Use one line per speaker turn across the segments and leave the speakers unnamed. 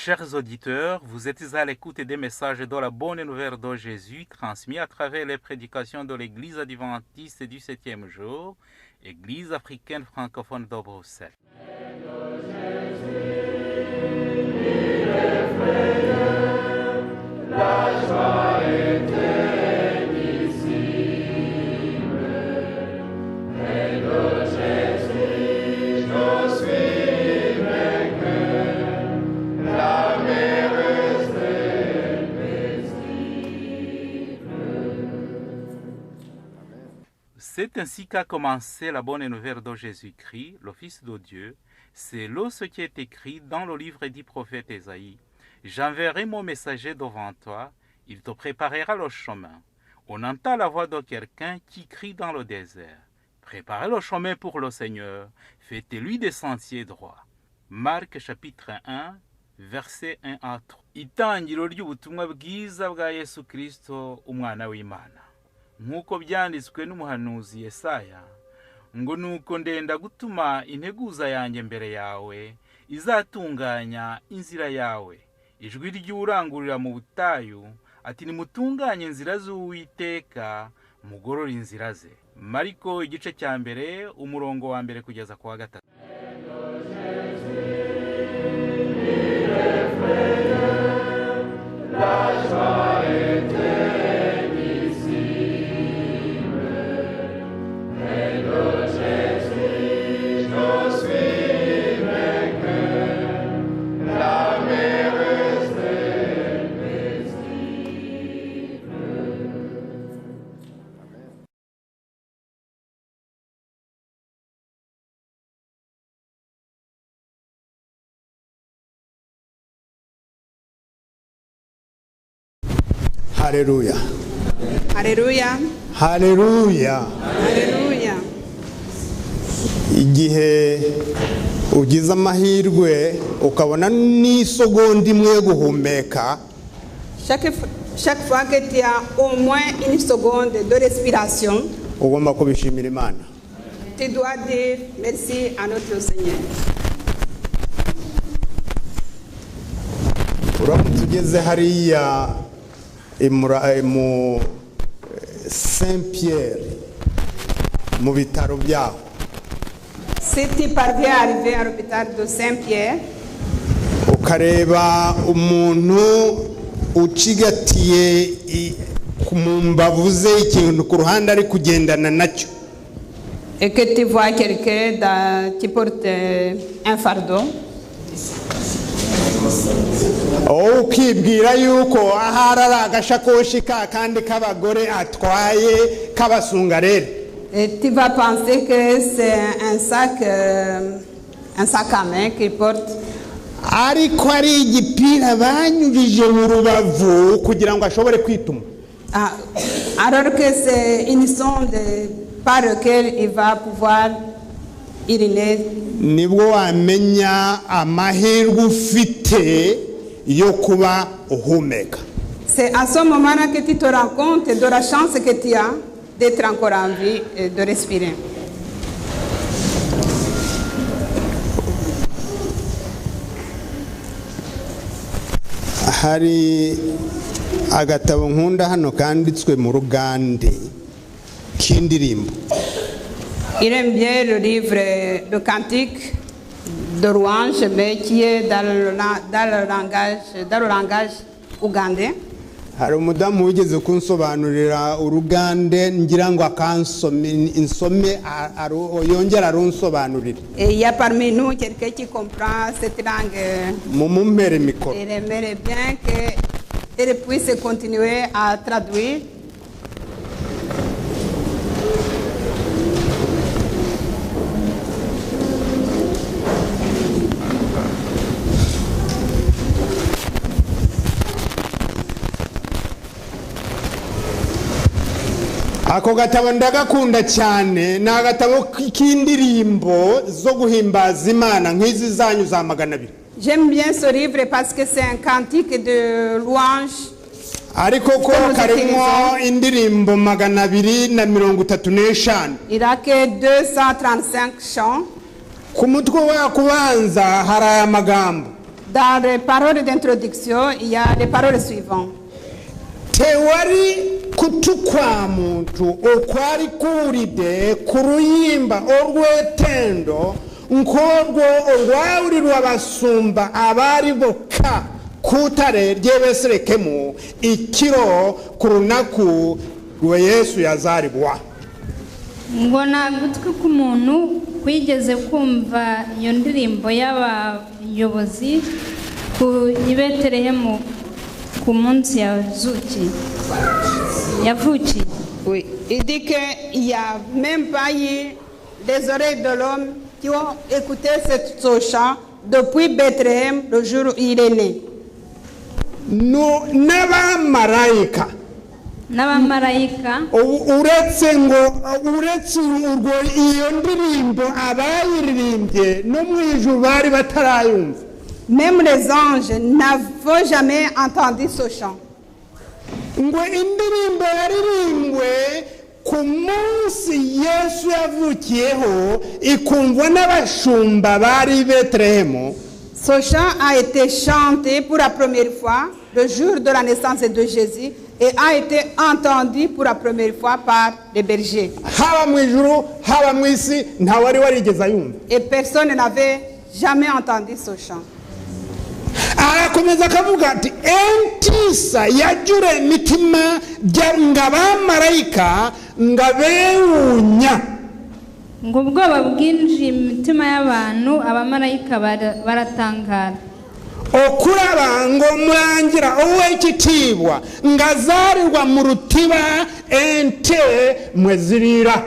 Chers auditeurs, vous êtes à l'écoute des messages de la bonne nouvelle de Jésus transmis à travers les prédications de l'Église adventiste du 7e jour, Église africaine francophone de Bruxelles. C'est ainsi qu'a commencé la bonne nouvelle de Jésus-Christ, le Fils de Dieu. C'est là ce qui est écrit dans le livre du prophète Ésaïe. J'enverrai mon messager devant toi, il te préparera le chemin. On entend la voix de quelqu'un qui crie dans le désert. Préparez le chemin pour le Seigneur, faites-lui des sentiers droits. Marc chapitre 1, verset 1 à 3. Itangiro ry'ubutumwa bwiza bwa Yesu Kristo, umwana w'Imana. Nk'uko byanditswe n'umuhanuzi Yesaya, ngo nuko ndenda gutuma integuza yanjye mbere yawe, izatunganya inzira yawe. Ijwi ry'urangurira mu butayu, ati nimutunganye inzira z'Uwiteka, mugorore inzira ze. Mariko igice cya mbere, umurongo wa mbere kugeza ku wa 3.
Hallelujah.
Hallelujah.
Hallelujah.
Hallelujah.
Igihe ugize amahirwe ukabona n'isegonda imwe guhumeka,
Chaque fois que tu as au moins une seconde de respiration,
ugomba kubishimira Imana.
tu dois dire merci à notre Seigneur.
Uramutse ugeze hariya mu Saint-Pierre mu bitaro byaho,
Si tu parviens à arriver à l'hôpital de Saint-Pierre,
ukareba umuntu ucigatiye mu mbavu ze ikintu ku ruhande ari kugendana nacyo,
et que tu vois quelqu'un qui porte un fardeau,
ukibwira yuko ahari ari agashakoshi ka kandi k'abagore atwaye k'abasungarere,
et tu vas penser que c'est un sac à main qu'il porte,
ariko ari igipira banyujije mu rubavu kugira ngo ashobore kwituma.
alors que c'est une sonde par laquelle il va pouvoir uriner.
Nibwo wamenya amahirwe ufite yo kuba uhumeka.
C'est à ce moment-là que tu te rends compte de la chance que tu as d'être encore en vie et de respirer.
Hari agatabo nkunda hano kanditswe mu Rugande k'indirimbo.
Il aime bien le livre de cantique de louange, mais qui est dans le langage ougandais.
Hari umudamu wigeze kunsobanurira Urugande ngira ngo insome yongera arunsobanurira.
Et il y a parmi nous quelqu'un qui comprend cette langue.
Mumumpere mikoro.
Il aimerait bien qu'elle puisse continuer à traduire.
Ako gatabo ndagakunda cyane, ni agatabo k'indirimbo zo guhimbaza Imana nk'izi zanyu za 200.
J'aime bien ce livre parce que c'est un cantique de louange.
Ariko ko karimo indirimbo 235.
Il a que 235 chants.
Ku mutwe wa kubanza hari aya magambo.
Dans les paroles d'introduction, il y a les paroles suivantes.
tewari kutukwa muntu okwari kuride kuruyimba orwetendo nkorwo orwawurirwa basumba abari boka kutare ryebeserekemu ikiro kurunaku rwe Yesu yazaribwa.
ngo nagutwi k'umuntu kwigeze kumva iyo ndirimbo y'abayobozi ku Betelehemu ku munsi yavukiye.
Oui. Il dit qu'il n'y a même pas eu les oreilles de l'homme qui ont écouté ce chant depuis Bethléem, le jour où il est né.
No n'abamarayika uretse urwo iyo ndirimbo abayiririmbye no mu ijuru bari batarayumva.
Même les anges n'avaient jamais entendu ce chant.
ngo indirimbo yaririmbwe ku munsi Yesu yavukiyeho ikumvwa n'abashumba bari Betelehemu.
Ce chant a été chanté pour la première fois le jour de la naissance de Jésus et a été entendu pour la première fois par les bergers.
haba mu ijuru haba mu isi nta wari warigeze ayumva.
Et personne n'avait jamais entendu ce chant.
arakomeza akavuga ati entisa yajure imitima ng'abamarayika ngabewunya.
ngo ubwoba bwinjiye imitima y'abantu abamarayika baratangara.
okuraba ngo murangira ow'ekitiibwa ngazarirwa mu rutiba ente mwezirira.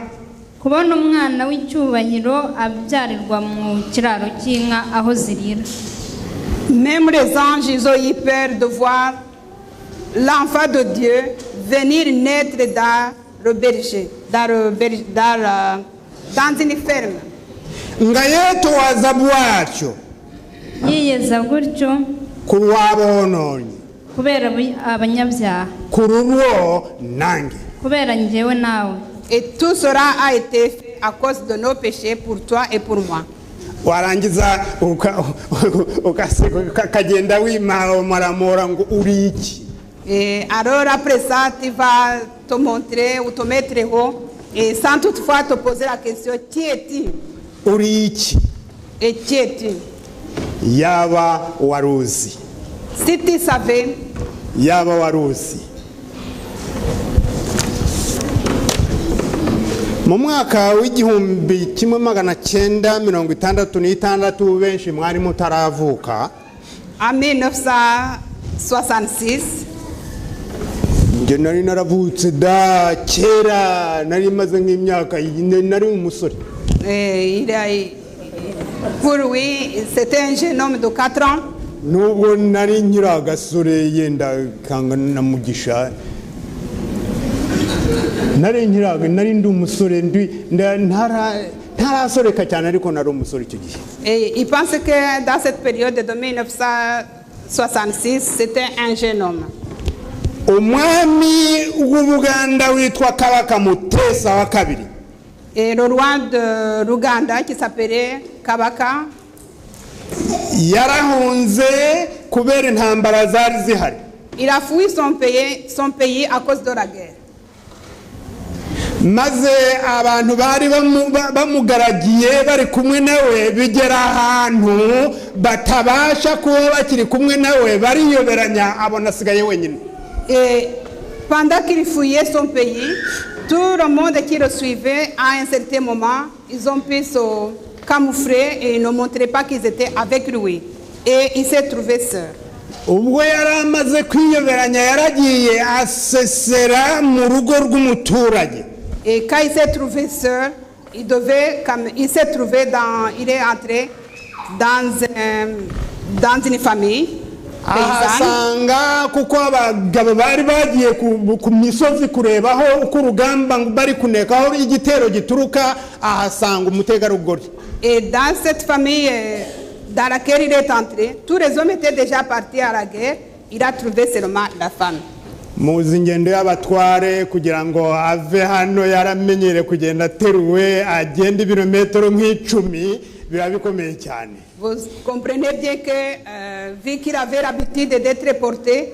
kubona umwana w'icyubahiro abyarirwa mu kiraro cy'inka aho zirira.
Même les anges, ils ont eu peur de voir l'enfant de Dieu venir naître dans le berger, dans une ferme.
nga yetwaza bwatyo
yiyeza gutyo
ku lw'aboonoonyi
kubera abanyabyaha
ku lulwo nange.
kubera njyewe nawe.
Et tout cela a été fait à cause de nos péchés pour toi et pour moi.
warangiza ukagenda wimaramora ngo uri iki.
Et alors après ça, tu vas te montrer ou te mettre haut et sans toutefois te poser la question, qui es-tu?
uri iki.
Et qui es-tu?
yaba waruzi.
Si tu savais,
yaba waruzi. mu mwaka w'igihumbi kimwe magana cyenda 1966 benshi mwari mutaravuka.
en 1966,
nge nari naravutse da kera nari maze nk'imyaka nari umusore.
pour lui, c'était un jeune homme de 4 ans.
nubwo nari nkiri agasore yenda kangana na mugisha nari ndi umusore ntarasoreka cyane ariko nari umusore icyo gihe.
Et il pense que dans cette période de 1966, c'était un jeune homme.
umwami w'Ubuganda witwa Kabaka Mutesa wa kabiri.
Et le roi de l'Ouganda qui s'appelait Kabaka
yarahunze kubera intambara zari zihari.
il a fui son pays à cause de la guerre.
maze abantu bari bamugaragiye bari kumwe nawe bigera ahantu batabasha kuba bakiri kumwe nawe bariyoberanya abona asigaye wenyine.
Et pendant qu'il fouillait son pays, tout le monde qui le suivait à un certain moment, ils ont pu se camoufler et ne montraient pas qu'ils étaient avec lui. Et il s'est trouvé seul.
ubwo yari amaze kwiyoberanya yaragiye asesera mu rugo rw'umuturage.
Et quand il s'est trouvé seul, il est entré dans une famille paysanne.
ahasanga kuko abagabo bari bagiye ku misozi kurebaho uko urugamba bari kunekaho igitero gituruka, ahasanga umutegarugori.
Et dans cette famille dans laquelle il est entré, tous les hommes étaient déjà partis à la guerre. Il a trouvé seulement la femme.
muzi ingendo y'abatware kugira ngo ave hano yaramenyere kugenda ateruwe agenda ibirometero nk'icumi biba bikomeye cyane.
Vous comprenez bien que vu qu'il avait l'habitude d'être porté,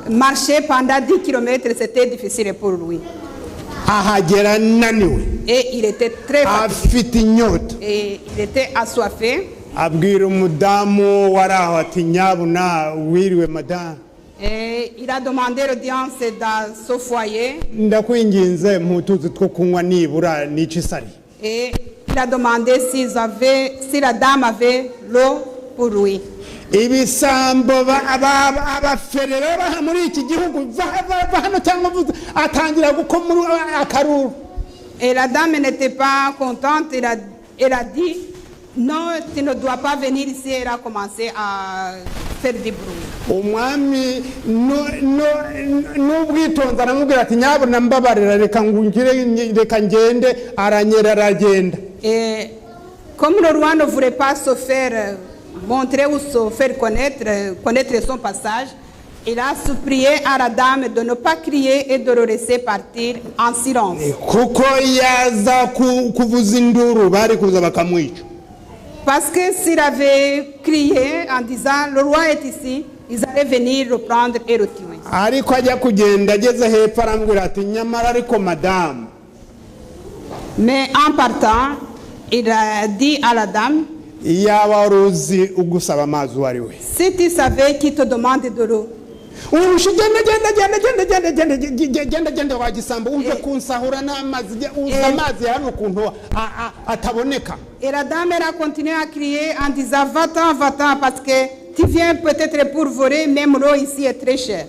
marcher pendant 10 km, c'était difficile pour lui.
Ahagera naniwe.
Et il était très fatigué.
Afite inyota.
Et il était assoiffé.
Abwira umudamu waraho ati nyabuna wiriwe madame.
Et il a demandé l'audience dans ce foyer.
Ndakwinginze mputuzi two kunywa nibura n'iki sari.
Et il a demandé si la dame avait l'eau pour lui.
Ibisambo abaferera baha muri iki gihugu hano cyangwa atangira gukomura akaruru.
Et la dame n'était pas contente. Elle a dit non, tu ne dois pas venir ici. Elle a commencé à faire du bruit.
Umwami n'ubwitonzi aramubwira ati nyabona mbabarira reka ngende aranyera aragenda.
Et comme le roi ne voulait pas se faire montrer ou se faire connaître son passage, il a supplié à la dame de ne pas crier et de le laisser partir en silence.
Kuko yaza kuvuza induru bari kuza bakamwica.
Parce que s'il avait crié en disant le roi est ici, ils allaient venir le prendre et le tuer.
Ariko ajya kugenda ageze hepfo arambwira ati nyamara ariko madame.
Mais en partant, il a dit à la dame,
iyaba uruzi ugusaba amazi wari we.
Si tu savais qui te demande de l'eau.
Genda wagisambo umve kunsahura n'amazi amazi yari ukuntu ataboneka.
Et la dame elle a continué à crier en disant va-t'en parce que tu viens peut-être pour voler, même l'eau ici est très chère.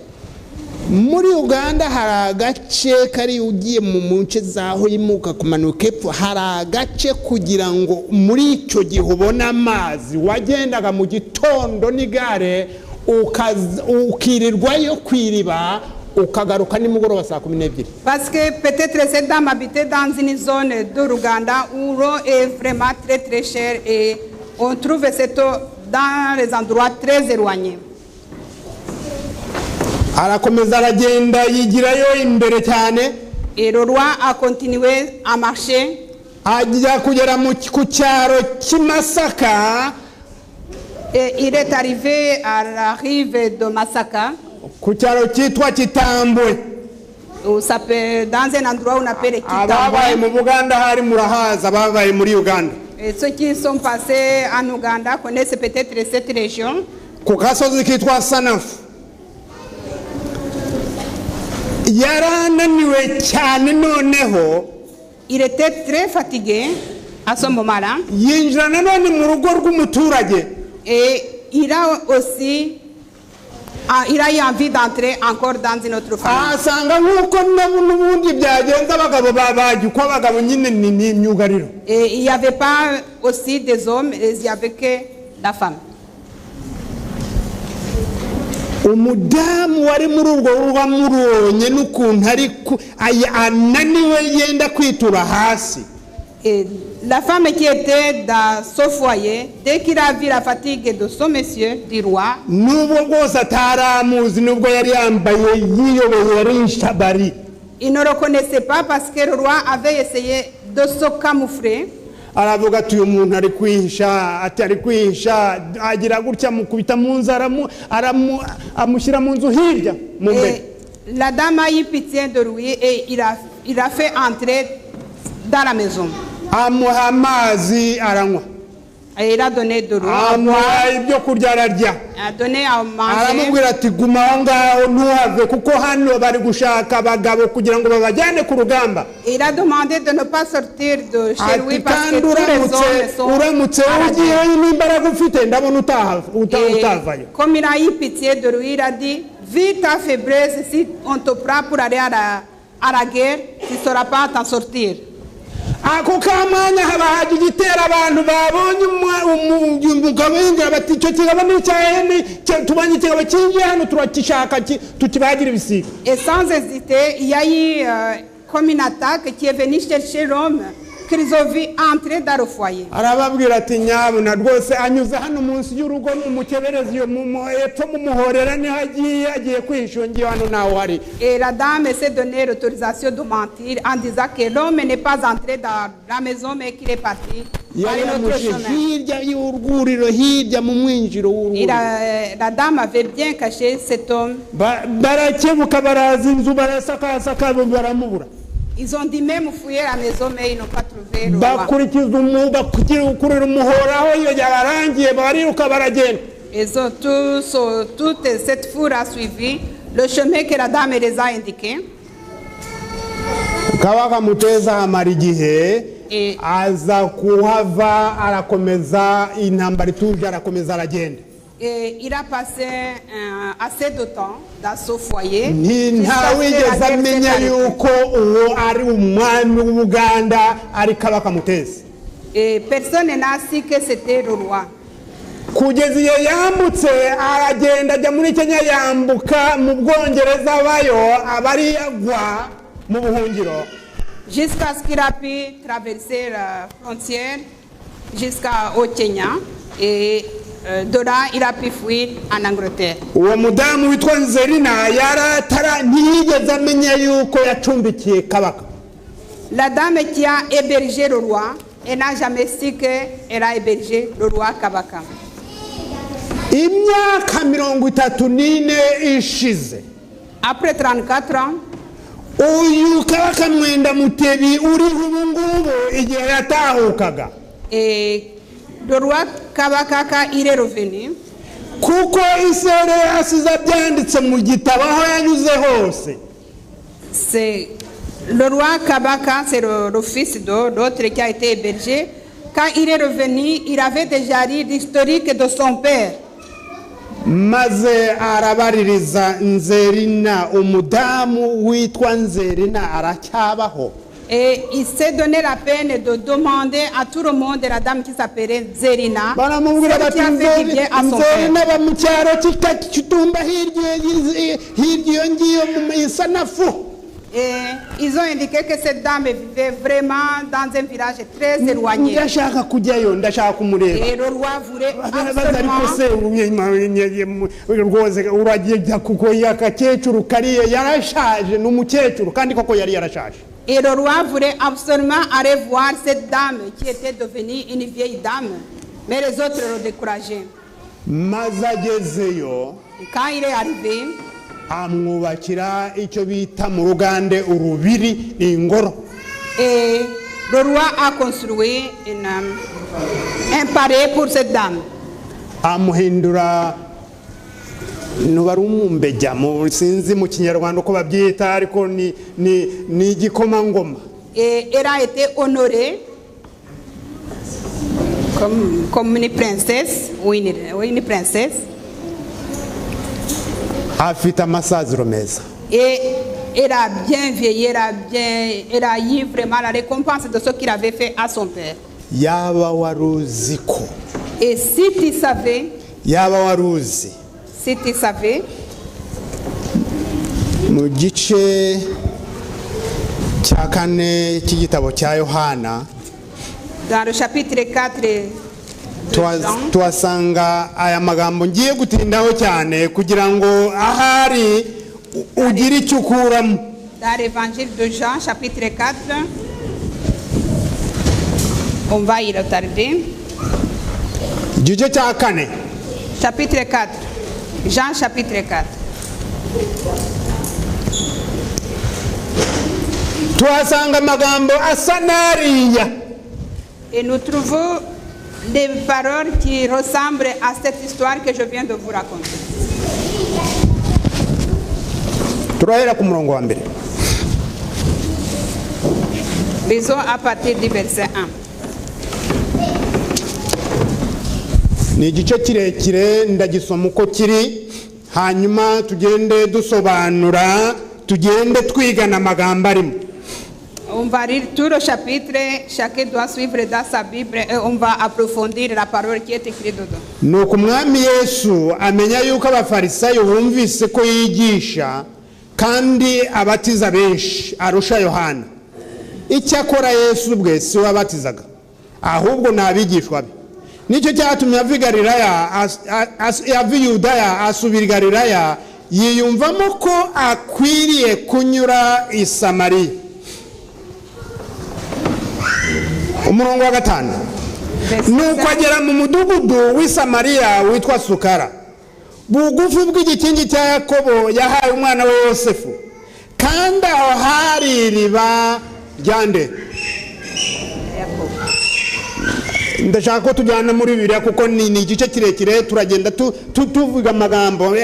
Muri Uganda hari agace kari ugiye mu munce zaho yimuka kumanuka epfo hari agace kugira ngo muri icyo gihe ubona amazi wagendaga mu gitondo n'igare ukirirwayo kwiriba ukagaruka nimugoroba saa 12.
Parce que peut-être cette dame habitait dans une zone de Uganda où l'eau est vraiment très très chère et on trouve cette eau dans les endroits très éloignés.
Arakomeza aragenda yigirayo imbere cyane.
Et le roi a continué à marcher.
Ajya kugera ku cyaro cy'Masaka.
Et il est arrivé à la rive de Masaka.
Ku cyaro cyitwa Kitambwe.
Dans un endroit où on appelle Kitambwe.
Ababaye mu Buganda hari murahaza ababaye muri Uganda.
Et ceux qui sont passés en Ouganda connaissent peut-être cette région.
Ku gasozi kitwa Sanafu. Yarananiwe cyane noneho.
Il était très fatigué à ce moment-là.
Yinjira nanone mu rugo rw'umuturage.
Et il a eu envie d'entrer encore dans une autre famille.
Asanga nkuko n'ubundi byagenza abagabo babaje uko abagabo nyine ni myugariro.
Et il n'y avait pas aussi des hommes, il n'y avait que la femme.
Umudamu wari muri urwo ruba muronye n'ukuntu ari ananiwe yenda kwitura hasi.
Et la femme qui était dans ce foyer, dès qu'il a vu la fatigue de son monsieur, du roi, il ne reconnaissait pas parce que le roi avait essayé de se camoufler.
Aravuga ati uyu muntu ari kwihisha atari kwihisha agira gutya mukubita mu nzara amushyira mu nzu hirya mu mbere.
La dame a eu pitié de lui et il a fait entrer dans la maison.
Amuha amazi aranywa.
Et il a donné de l'eau.
Amuha ibyo kurya ararya.
A donné à manger.
Aramubwira ati guma aho ngaho ntuhave kuko hano bari gushaka abagabo kugira ngo babajyane ku rugamba.
Il a demandé de ne pas sortir de chez lui parce que tous les hommes sont
uramutse ugiye n'imbaraga ufite ndabona utavayo.
Comme il a eu pitié de lui, il a dit vite ta faiblesse, si on te prend pour aller à la guerre, tu ne sauras pas t'en sortir.
Ako kamanya habahaje igitera abantu babonye umugabo yinjira bati icyo kigabo ni cyahene tubanye kigabo kinje hano turakishaka tukibagira ibisiga.
Et sans hésiter, il y a eu comme une attaque qui est venue chercher l'homme qu'ils ont vu entrer dans le foyer.
Arababwira ati nyabuna rwose anyuze hano munsi y'urugo mumukebereza iyo epfo mumuhorera ni agiye kwishongiye hano naho hari.
Et la dame s'est donné l'autorisation de mentir en disant que l'homme n'est pas entré dans la maison mais qu'il est parti
yaramuje hirya y'urwuriro hirya mu mwinjiro w'urwuriro.
La dame avait bien caché cet homme.
Barakebuka baraza inzu barasakasaka baramubura.
Ils ont dit même fouiller la maison mais ils n'ont pas trouvé le roi.
Bakurikiza umukurira umuhoraho iyo yabarangiye bariruka baragenda.
Ils ont toute cette foule a suivi le chemin que la dame les a indiqué.
Kabaka Muteza amara igihe aza kuhava arakomeza intambara ituje arakomeza aragenda.
Il a passé assez de temps dans ce foyer.
Ntawigeze amenya yuko uwo ari umwami w'Ubuganda ari Kabaka Muteza.
Personne n'a su que c'était le roi.
Kugeza iyo yambutse aragenda ajya muri Kenya yambuka mu Bwongereza bayo abari yagwa mu buhungiro.
Jusqu'à ce qu'il a pu traverser la frontière jusqu'au Kenya et de là il a pu fuir en Angleterre.
Uwo mudamu witwa Nzerina yaratara ntiyigeze amenya yuko yacumbikiye Kabaka.
La dame qui a hébergé le roi, elle n'a jamais su qu'elle a hébergé le roi Kabaka.
Imyaka 34 ishize.
Après 34 ans,
uyu Kabaka Mwenda Mutebi uriho ubu ngubu igihe yatahukaga.
Et le roi Kabaka il est revenu.
Kuko isere asize byanditse mu gitabo aho yanyuze hose.
C'est le roi Kabaka, c'est le fils d'autre qui a été hébergé. Quand il est revenu, il avait déjà lu l'historique de son père.
Maze arabaririza Nzerina umudamu witwa Nzerina aracyabaho.
Et il s'est donné la peine de demander à tout le monde la dame qui s'appelait Nzerina, celle qui a fait du bien à son père.
Nzerina mu cyaro kitumba hirya ngiyo mu Isanafu.
Et ils ont indiqué que cette dame vivait vraiment dans un village très éloigné.
Ndashaka kujyayo ndashaka kumureba.
Et le roi voulait
absolument uragenda kuko yakakecuru kariye yarashaje n'umukecuru kandi koko yari yarashaje.
Et le roi voulait absolument aller voir cette dame qui était devenue une vieille dame, mais les autres l'ont découragé.
Mazagezeyo.
Quand il est arrivé,
amwubakira icyo bita mu Rugande urubiri ingoro.
Et le roi a construit un palais pour cette dame.
Amuhindura nubari umumbeja mu sinzi mu Kinyarwanda ko babyita ariko ni igikomangoma.
Et elle a été honorée comme une princesse ou une princesse.
Afite amasaziro meza.
Et elle a bien vieilli, elle a eu vraiment la récompense de ce qu'il avait fait à son père.
Yaba waruzi ko.
Et si tu savais,
yaba waruzi.
Si tu savais,
mu gice cya kane cy'igitabo cya Yohana,
dans le chapitre 4,
tuhasanga aya magambo ngiye gutindaho cyane kugira ngo ahari ugire icyo ukuramo.
Dans l'évangile de Jean, chapitre 4, on va y retarder.
Igice cya kane.
Chapitre 4. Jean, chapitre 4.
Tuhasanga amagambo asa n'ariya.
Et nous trouvons des paroles qui ressemblent à cette histoire que je viens de vous raconter.
Turahera ku murongo wa mbere.
Lisons à partir du verset 1.
Ni igice kirekire ndagisoma uko kiri hanyuma tugende dusobanura tugende twigana amagambo arimo.
On va lire tout le chapitre, chacun doit suivre dans sa Bible et on va approfondir la parole qui est écrite dedans.
Nuko umwami Yesu amenya yuko abafarisayo bumvise ko yigisha kandi abatiza benshi arusha Yohana. Icyakora Yesu bwe si wabatizaga ahubwo nabigishwa be. Nicyo cyatumye ava Yudaya asubira i Galilaya yiyumvamo ko akwiriye kunyura i Samariya. Umurongo wa 5. nuko agera mu mudugudu w'i Samariya witwa Sukara, bugufi bw'igikingi cya Yakobo yahaye umwana we Yosefu, kandi aho hari iriba ryande. Ndashaka ko tujyana muri Bibiliya kuko ni igice kirekire turagenda tuvuga amagambo.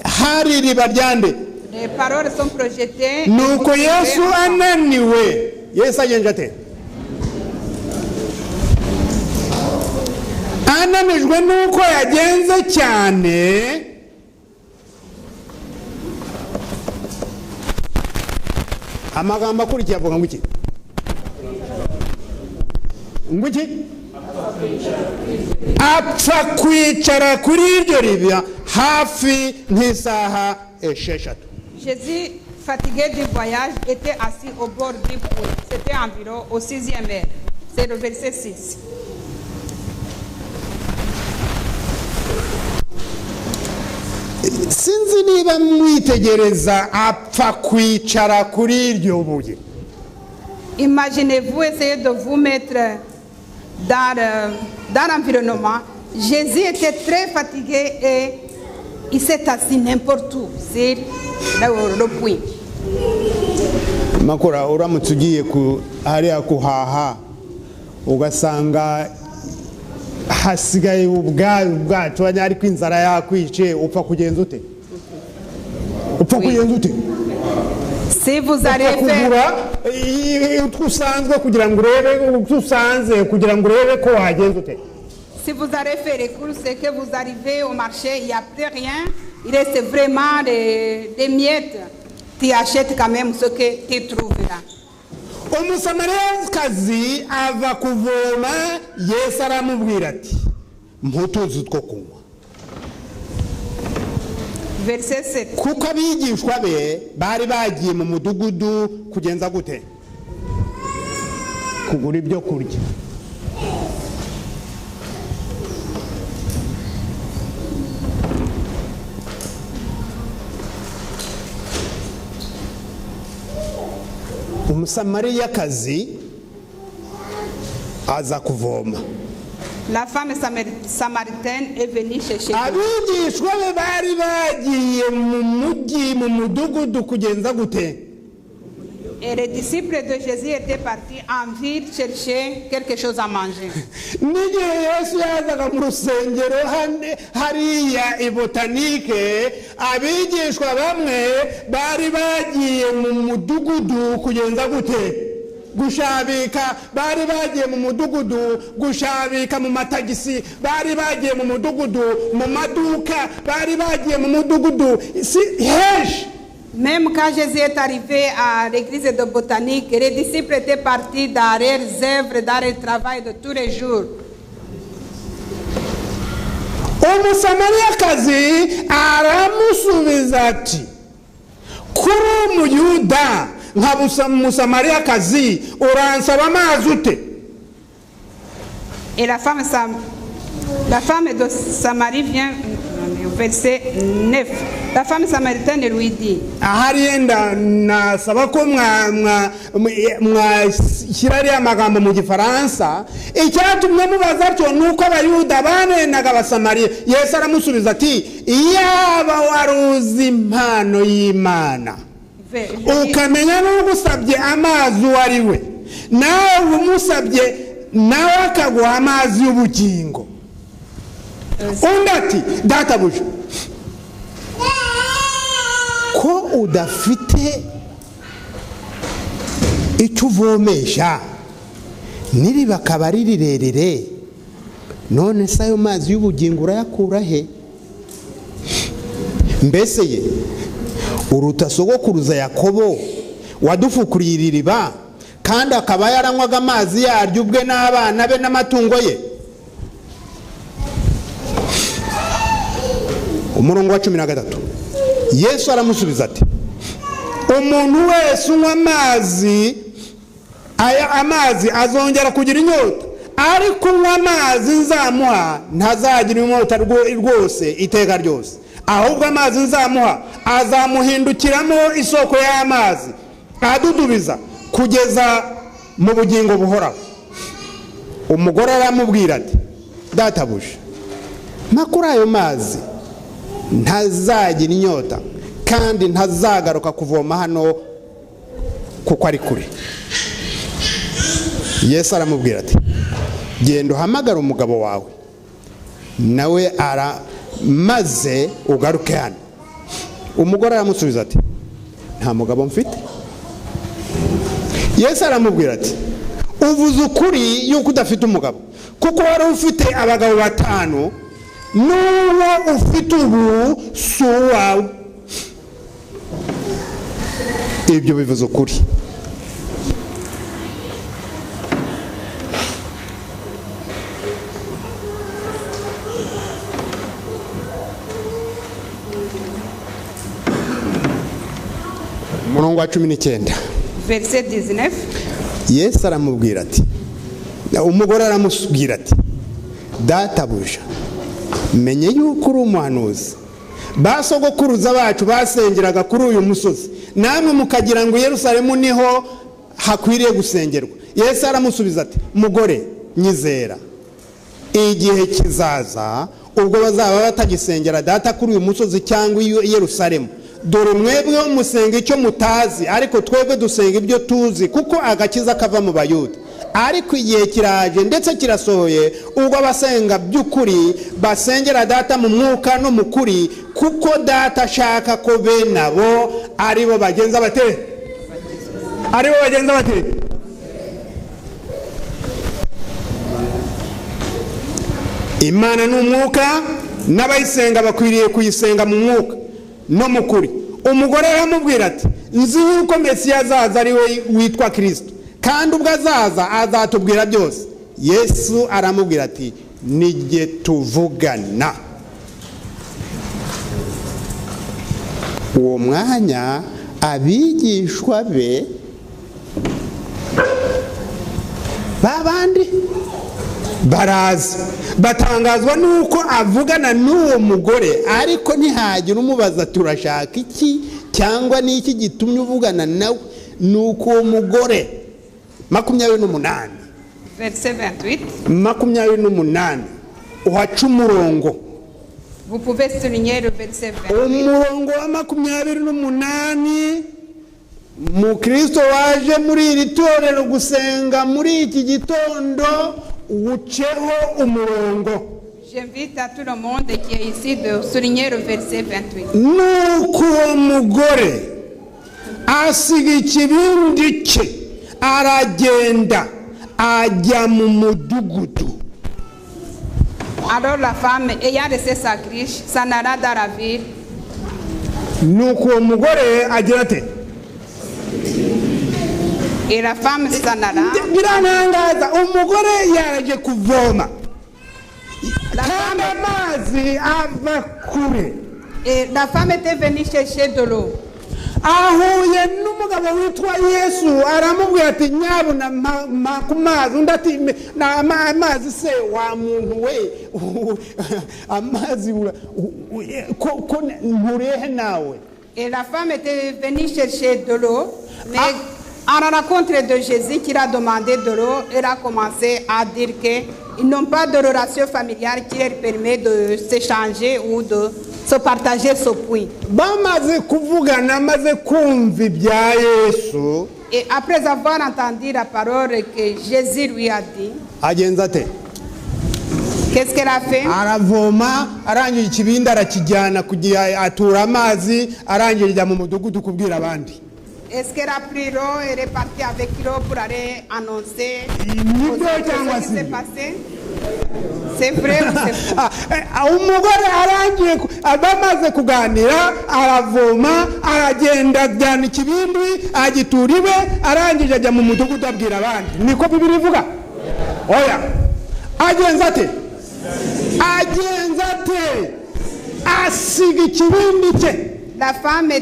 Hari iriba ryande.
Les paroles sont projetées.
Nuko Yesu ananiwe. Yesu agenje ate? Ananijwe nuko yagenze cyane, amagambo akurikiye avuga ngo iki? Ngo iki? Apfa kwicara kuri iryo riba hafi nk'isaha esheshatu.
Jésus, fatigué du voyage, était assis au bord du puits. C'était environ au 6e heure. C'est le verset 6.
Sinzi niba mwitegereza apfa kwicara kuri iryo buye.
Imaginez-vous essayer de vous mettre dans l'environnement. Jésus était très fatigué et il s'est assis n'importe où, c'est le puits.
Makora uramutse ugiye hariya kuhaha ugasanga hasigaye ubwacu ariko inzara yakwice, upfa kugenza ute? Upfa kugenza ute?
Si vous allez faire
usanzwe kugira ngo urebe usanze kugira ngo urebe ko wagenza ute?
Si vous allez faire les courses et que vous arrivez au marché, il n'y a plus rien, il reste vraiment des miettes, tu achètes quand même ce que tu trouveras.
Umusamariyakazi ava kuvoma, Yesu aramubwira ati mputuzi two kunywa.
Verset 7.
Kuko abigishwa be bari bagiye mu mudugudu kugenza gute? Kugura ibyo kurya. Umusamariyakazi aza kuvoma.
La femme samaritaine est venue chercher.
Abigishwa be bari bagiye mu mujyi mu mudugudu kugenza gute?
Et les disciples de Jésus étaient partis en ville chercher quelque chose à manger.
N'igihe Yesu yazaga mu rusengero hariya i Botanike, abigishwa bamwe bari bagiye mu mudugudu kugenza gute? Gushabika. Bari bagiye mu mudugudu gushabika mu matagisi, bari bagiye mu mudugudu mu maduka, bari bagiye mu mudugudu hesh.
Même quand Jésus est arrivé à l'église de Botanique, les disciples étaient partis dans leurs œuvres, dans leur travail de tous les jours.
Umusamariyakazi aramusubiza ati, kuri umuyuda nka umusamariyakazi uransaba amazi ute?
Et la femme de Samarie vient, verset 9. La femme samaritaine lui dit,
aharienda nasaba ko mwashyira ariya magambo mu gifaransa, icyatumye mubaza atyo nuko abayuda banenaga abasamariya. Yesu aramusubiza ati, iyaba waruzi impano y'Imana ukamenya n'ugusabye amazi uwo ari we, nawe umusabye nawe akaguha amazi y'ubugingo. Undi ati, databuja, ko udafite icyo uvomesha n'iriba akaba ari rirerire, none se ayo mazi y'ubugingo urayakura he? Mbese ye uruta sogokuruza Yakobo wadufukuriye iri riba, kandi akaba yaranywaga amazi yaryo ubwe n'abana be n'amatungo ye? Umurongo wa 13, Yesu aramusubiza ati, umuntu wese unywa amazi azongera kugira inyota, ariko unywa amazi nzamuha ntazagira inyota rwose iteka ryose, ahubwo amazi nzamuha azamuhindukiramo isoko y'amazi adudubiza kugeza mu bugingo buhoraho. umugore aramubwira ati databuja mpa kuri ayo mazi ntazagira inyota kandi ntazagaruka kuvoma hano kuko ari kure. Yesu aramubwira ati genda uhamagara umugabo wawe nawe maze ugaruke hano. Umugore aramusubiza ati nta mugabo mfite. Yesu aramubwira ati uvuze ukuri yuko udafite umugabo kuko wari ufite abagabo 5 n'uwo ufite ubu si uwawe. Ibyo bivuze ukuri. Murongo wa 19
verset 19.
Yesu aramubwira ati umugore aramubwira ati databuja menye yuko uri umuhanuzi. Basogokuruza bacu basengeraga kuri uyu musozi namwe mukagira ngo Yerusalemu niho hakwiriye gusengerwa. Yesu aramusubiza ati mugore nyizera igihe kizaza ubwo bazaba batagisengera data kuri uyu musozi cyangwa Yerusalemu. Dore mwebwe musenga icyo mutazi ariko twebwe dusenga ibyo tuzi kuko agakiza kava mu Bayuda. Ariko igihe kiraje ndetse kirasohoye ubwo abasenga by'ukuri basengera data mu mwuka no mu kuri kuko data ashaka ko benabo aribo bagenza bate Imana n'umwuka n'abayisenga bakwiriye kuyisenga mu mwuka no mu kuri. Umugore aramubwira ati nzi yuko Mesiya azaza ari we witwa Kristo kandi ubwo azaza azatubwira byose. Yesu aramubwira ati nige tuvugana. Uwo mwanya abigishwa be babandi baraza batangazwa nuko avugana n'uwo mugore ariko ntihagira umubaza turashaka iki cyangwa niki gitumye uvugana nawe. Nuko uwo mugore 28
verset 28.
28 uhaca umurongo.
Vous pouvez souligner le verset 28.
Umurongo wa 28 Mukristo waje muri iri torero gusenga muri iki gitondo uceho umurongo.
J'invite à tout le monde qui est ici de souligner le verset 28.
Nuko umugore asiga ikibindi cye aragenda ajya mu mudugudu.
Alors la femme ayant laissé sa cruche s'en alla dans la ville.
Nuko umugore agira ate
Et la femme s'en alla.
Biranangaza umugore yaraje kuvoma kandi amazi ava kure.
Et la femme était venue chercher de l'eau.
Ahuye n'umugabo witwa Yesu aramubwira ati nyabuna makumazi undi ati amazi se wa muntu we amazi ko nturehe nawe.
Et la femme était venue chercher de l'eau, mais à la rencontre de Jésus qui a demandé de l'eau, elle a commencé à dire qu'ils n'ont pas de relation familiale qui leur permet de s'échanger ou de se partager ce puits.
Bamaze kuvugana maze kumva ibya Yesu.
Et après avoir entendu la parole que Jésus lui a dit,
agenza ate
qu'est-ce qu'elle a fait?
Aravoma arangije ikibindi arakijyana kugira atura amazi arangije mu mudugudu kubwira abandi.
Est-ce qu'elle a pris l'eau et est partie avec l'eau pour aller annoncer
ce
qui s'est passé? C'est vrai ou c'est faux?
Umugore arangiye abamaze kuganira aravoma aragenda ajyana ikibindi agitura iwe arangije ajya mu mudugudu abwira abandi. Niko Bibiri ivuga? Oya. Agenza ate asiga ikibindi cye.
La femme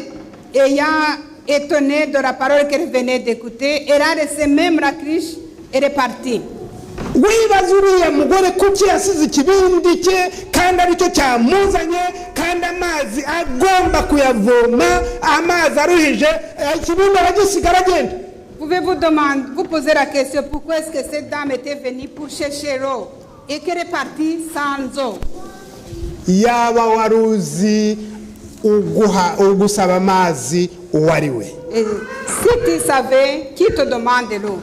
ayant étonnée de la parole qu'elle venait d'écouter, elle a laissé même la cruche et est partie.
Wibaza uriya mugore kuki yasize ikibindi cye kandi aricyo cyamuzanye kandi amazi agomba kuyavoma amazi aruhije ikibindi aragisigara agenda.
Vous Pouvez-vous vous poser la question pourquoi est-ce que cette dame était venue pour chercher l'eau et qu'elle est partie sans eau?
yaba waruzi ugusaba amazi uwariwe.
Et si tu savais qui te demande l'eau.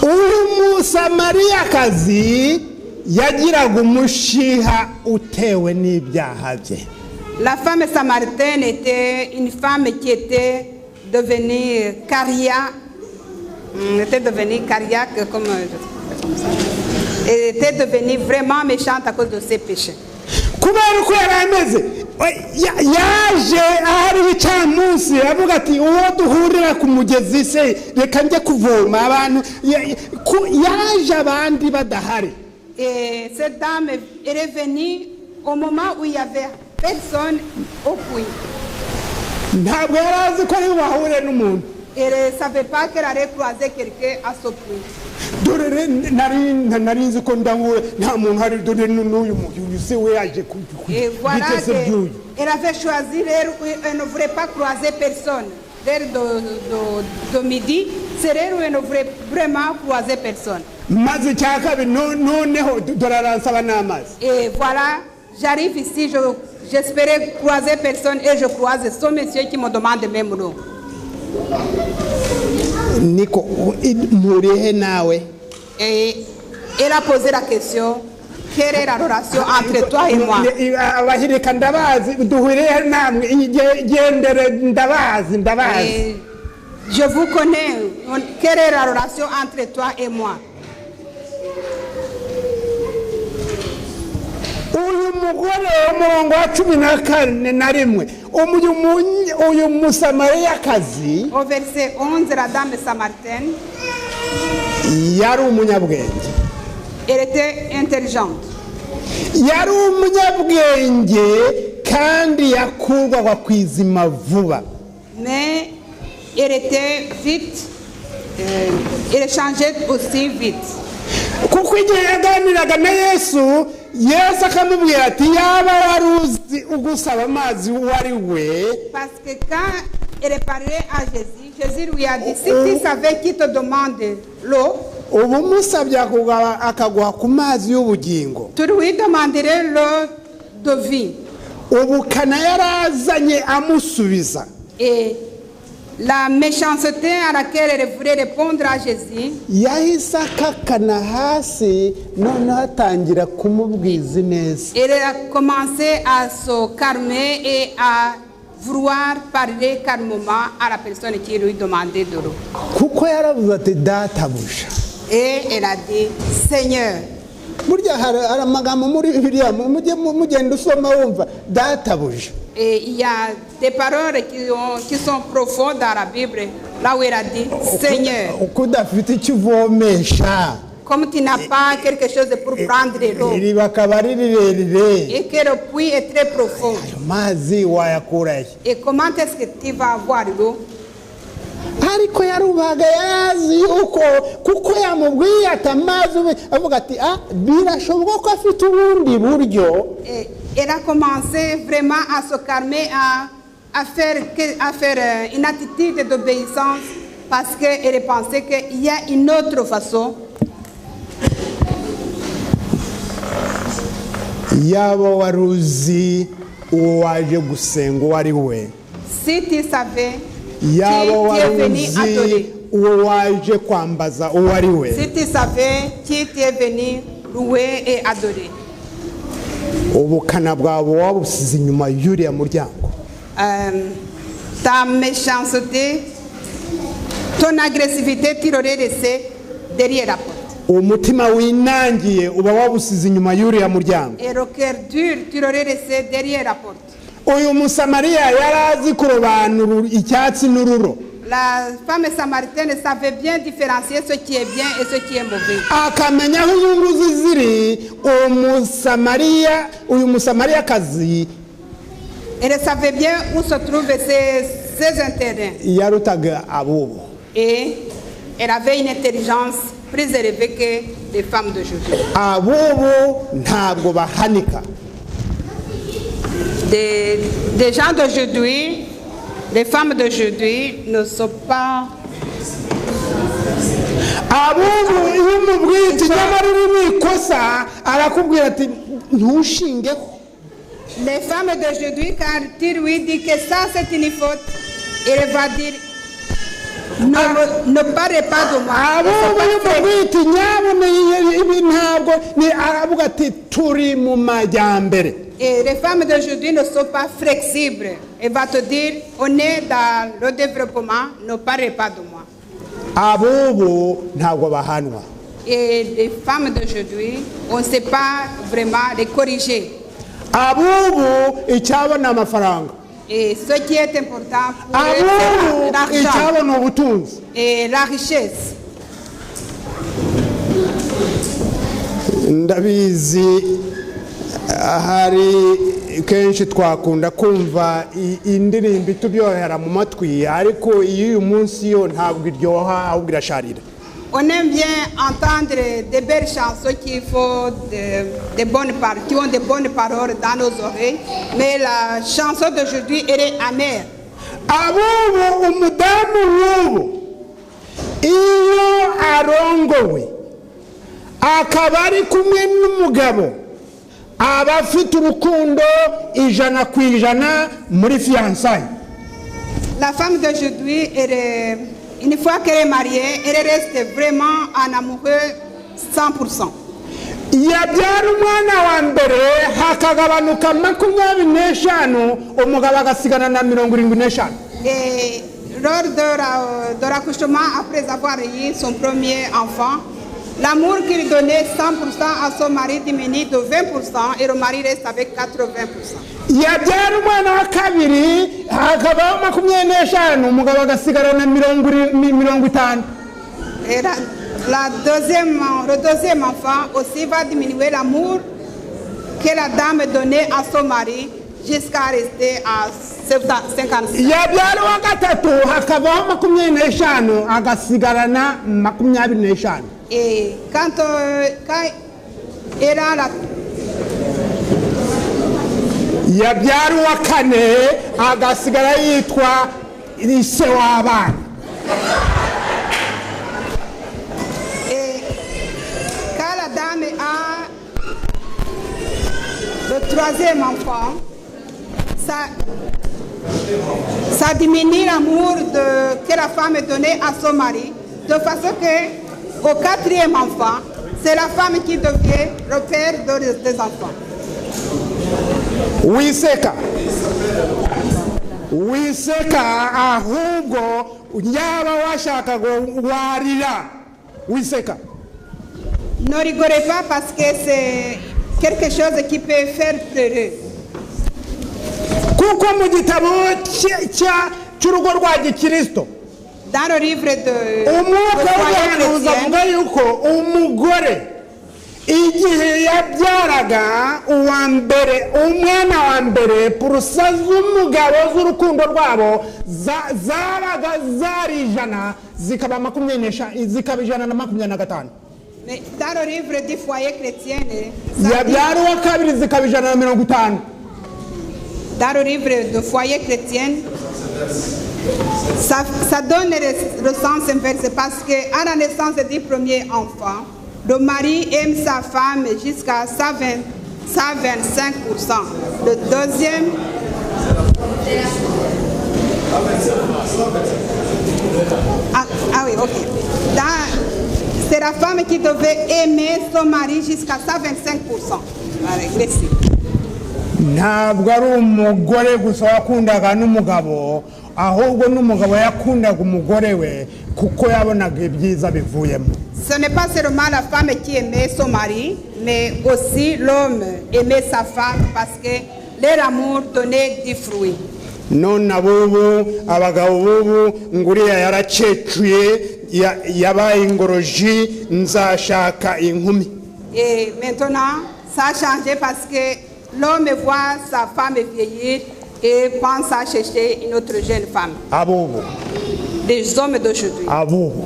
Uyu musamariyakazi yagiraga umushiha utewe n'ibyaha bye.
La femme samaritaine était une femme qui était devenue cardiaque, comme elle était devenue vraiment méchante à cause de ses péchés.
Kubera uko yari ameze yaje ahari icamunsi avuga ati uwo duhurira ku mugezi se reka njye kuvoma abantu yaje abandi badahari.
Et cette dame est venue au moment où il y avait personne au puits.
Ntabwo yari azi ko ari buhure n'umuntu.
Elle ne savait pas qu'elle allait croiser quelqu'un à ce puits.
Dore nari nzi ko ndahure nta muntu hari dore n'uyu se we yaje
et voilà elle avait choisi elle ne voulait pas croiser personne. L'heure de midi c'est l'heure où elle ne voulait vraiment croiser personne.
Maze cyaka noneho doraransaba n'amazi.
Et voilà, j'arrive ici, j'espérais croiser personne et je croise ce monsieur qui me demande même l'eau.
Niko murihe nawe.
Et elle a posé la question, quelle est la relation entre toi et moi?
Abahirika ndabazi duhuriye namwe gendere ndabazi.
Je vous connais, quelle est la relation entre toi et moi?
Uyu mugore umurongo wa 14 uyu musamariyakazi
au verset 11 la dame samaritaine
yari umunyabwenge.
Elle était intelligente.
Yari umunyabwenge kandi yakurwaga kwizima vuba.
Mais elle était vite, elle changeait aussi vite.
Kuko igihe yaganiraga na Yesu akamubwira ati yaba waruzi ugusaba amazi wari we.
Parce que quand elle parlait à Jésus, Jésus lui a dit si tu savais qui te demande l'eau,
ubu musabye akaguha ku mazi y'ubugingo.
Tu lui demanderais l'eau de vie.
Ubukana yarazanye amusubiza.
Et la méchanceté à laquelle elle voulait répondre à Jésus,
yahise akakana hasi noneho atangira kumubwiza neza.
Elle a commencé à se calmer et à vouloir parler calmement à la personne qui lui demandait de l'eau.
Kuko yaravuze ati databuja.
Et elle a dit Seigneur.
Burya hari amagambo muri Bibiliya mugenda usoma wumva databuja.
Et il y a des paroles qui sont profondes dans la Bible, là où elle a dit Seigneur. Comme tu n'as pas quelque chose pour prendre de l'eau et que le puits est très profond. Et comment est-ce que tu vas avoir l'eau?
Ariko yarubaga yazi uko kuko yamubwiye atamazi avuga ati birashoboka ko afite ubundi buryo.
Elle a commencé vraiment à se calmer, à faire une attitude d'obéissance parce qu'elle pensait qu'il y a une autre façon.
Yaba waruzi uwaje gusenga wari we.
Si tu savais
yaba waruzi uwaje kwambaza uwari we.
Si tu savais qui tu es venu louer et adorer.
Ubukana bwabo wabusize inyuma y'uriya muryango.
Ta méchanceté, ton agressivité, tu l'aurais laissé derrière la porte.
Umutima winangiye uba wabusize inyuma y'uriya muryango.
Et le cœur dur, tu l'aurais laissé derrière la porte.
Uyu musamariya yarazi kurobanura icyatsi n'ururo.
La femme samaritaine savait bien différencier ce qui est bien et ce qui est mauvais.
Akamenya aho inyungu ziri uyu musamariyakazi.
Elle savait bien où se trouvaient ses intérêts.
Yarutaga abubu.
Et elle avait une intelligence plus élevée que les femmes d'aujourd'hui.
Abubu ntabwo bahanika.
Des gens d'aujourd'hui Les femmes d'aujourd'hui ne sont pas...
abubu iyo umubwiye ati nyamara uri mu ikosa arakubwira ati ntushingeho.
Les femmes d'aujourd'hui, quand tu lui dis que ça c'est une faute, elle va dire ne parlez pas de moi.
abubu iyo umubwiye ati nyabona ibi ntabwo ni aravuga ati turi mu majyambere.
Et les femmes d'aujourd'hui ne sont pas flexibles. Elle va te dire on est dans le développement, ne parlez pas de moi.
abubu ntabwo bahanwa.
Et les femmes d'aujourd'hui, on ne sait pas vraiment les corriger.
abubu icyabona amafaranga.
Et ce qui est important pour eux,
abubu
c'est l'argent
icyabona ubutunzi.
et la richesse.
ndabizi hari kenshi twakunda kumva indirimbo itubyohera mu matwi ariko iyo uyu munsi yo ntabwo iryoha ahubwo irasharira.
On aime bien entendre des belles chansons qui ont de bonnes paroles dans nos oreilles, mais la chanson d'aujourd'hui elle est amère.
abubu umudamu w'ubu iyo arongowe akaba ari kumwe n'umugabo aba afite urukundo 100% muri fiançailles.
La femme d'aujourd'hui, une fois qu'elle est mariée, elle reste vraiment en amoureux 100%.
yabyara umwana wa mbere hakagabanuka 25 umugabo agasigana na 75.
Et lors de l'accouchement, après avoir eu son premier enfant, l'amour qu'il donnait 100% à son mari diminue de 20% et le mari reste avec 80%.
yabyara umwana wa kabiri hakabaho 25 umugabo agasigana na 50.
Et le deuxième enfant aussi va diminuer l'amour que la dame donnait à son mari jusqu'à rester à 50.
yabyara wa gatatu hakabaho 25 agasigana na 25.
Et quand elle a la...
yabyara wa kane agasigara yitwa ise w'abana.
Et quand la dame a le troisième enfant, ça diminue l'amour que la femme donnait à son mari, de façon que au quatrième enfant, c'est la femme qui devient le père des enfants.
wiseka ahubwo yaba washakaga warira. wiseka
Ne rigolez pas parce que c'est quelque chose qui peut faire pleurer.
kuko mu gitabo cy'urugo rwa gikristo
Dans le livre de
umwuka w'ubuhanuzi avuga yuko umugore igihe yabyaraga umwana wa mbere purusa z'umugabo z'urukundo rwabo zabaga zari 100 zikaba 125.
Mais dans le livre du foyer chrétien,
yabyara wa kabiri zikaba 150.
dans le livre de foyer chrétien, ça donne le sens inverse parce qu'à la naissance du premier enfant, le mari aime sa femme jusqu'à 125%. Le deuxième... Ah oui, ok. C'est la femme qui devait aimer son mari jusqu'à 125%. Allez, merci.
ntabwo ari umugore gusa wakundaga n'umugabo ahubwo n'umugabo yakundaga umugore we kuko yabonaga ibyiza bivuyemo.
Ce n'est pas seulement la femme qui aimait son mari, mais aussi l'homme aimait sa femme parce que leur amour donnait du fruit.
none abubu abagabo bubu nguriya yaracecuye yabaye ingoroji nzashaka inkumi.
Et maintenant, ça a changé parce que l'homme voit sa femme vieillir et pense à chercher une autre jeune femme.
abubu
Des hommes d'aujourd'hui,
abubu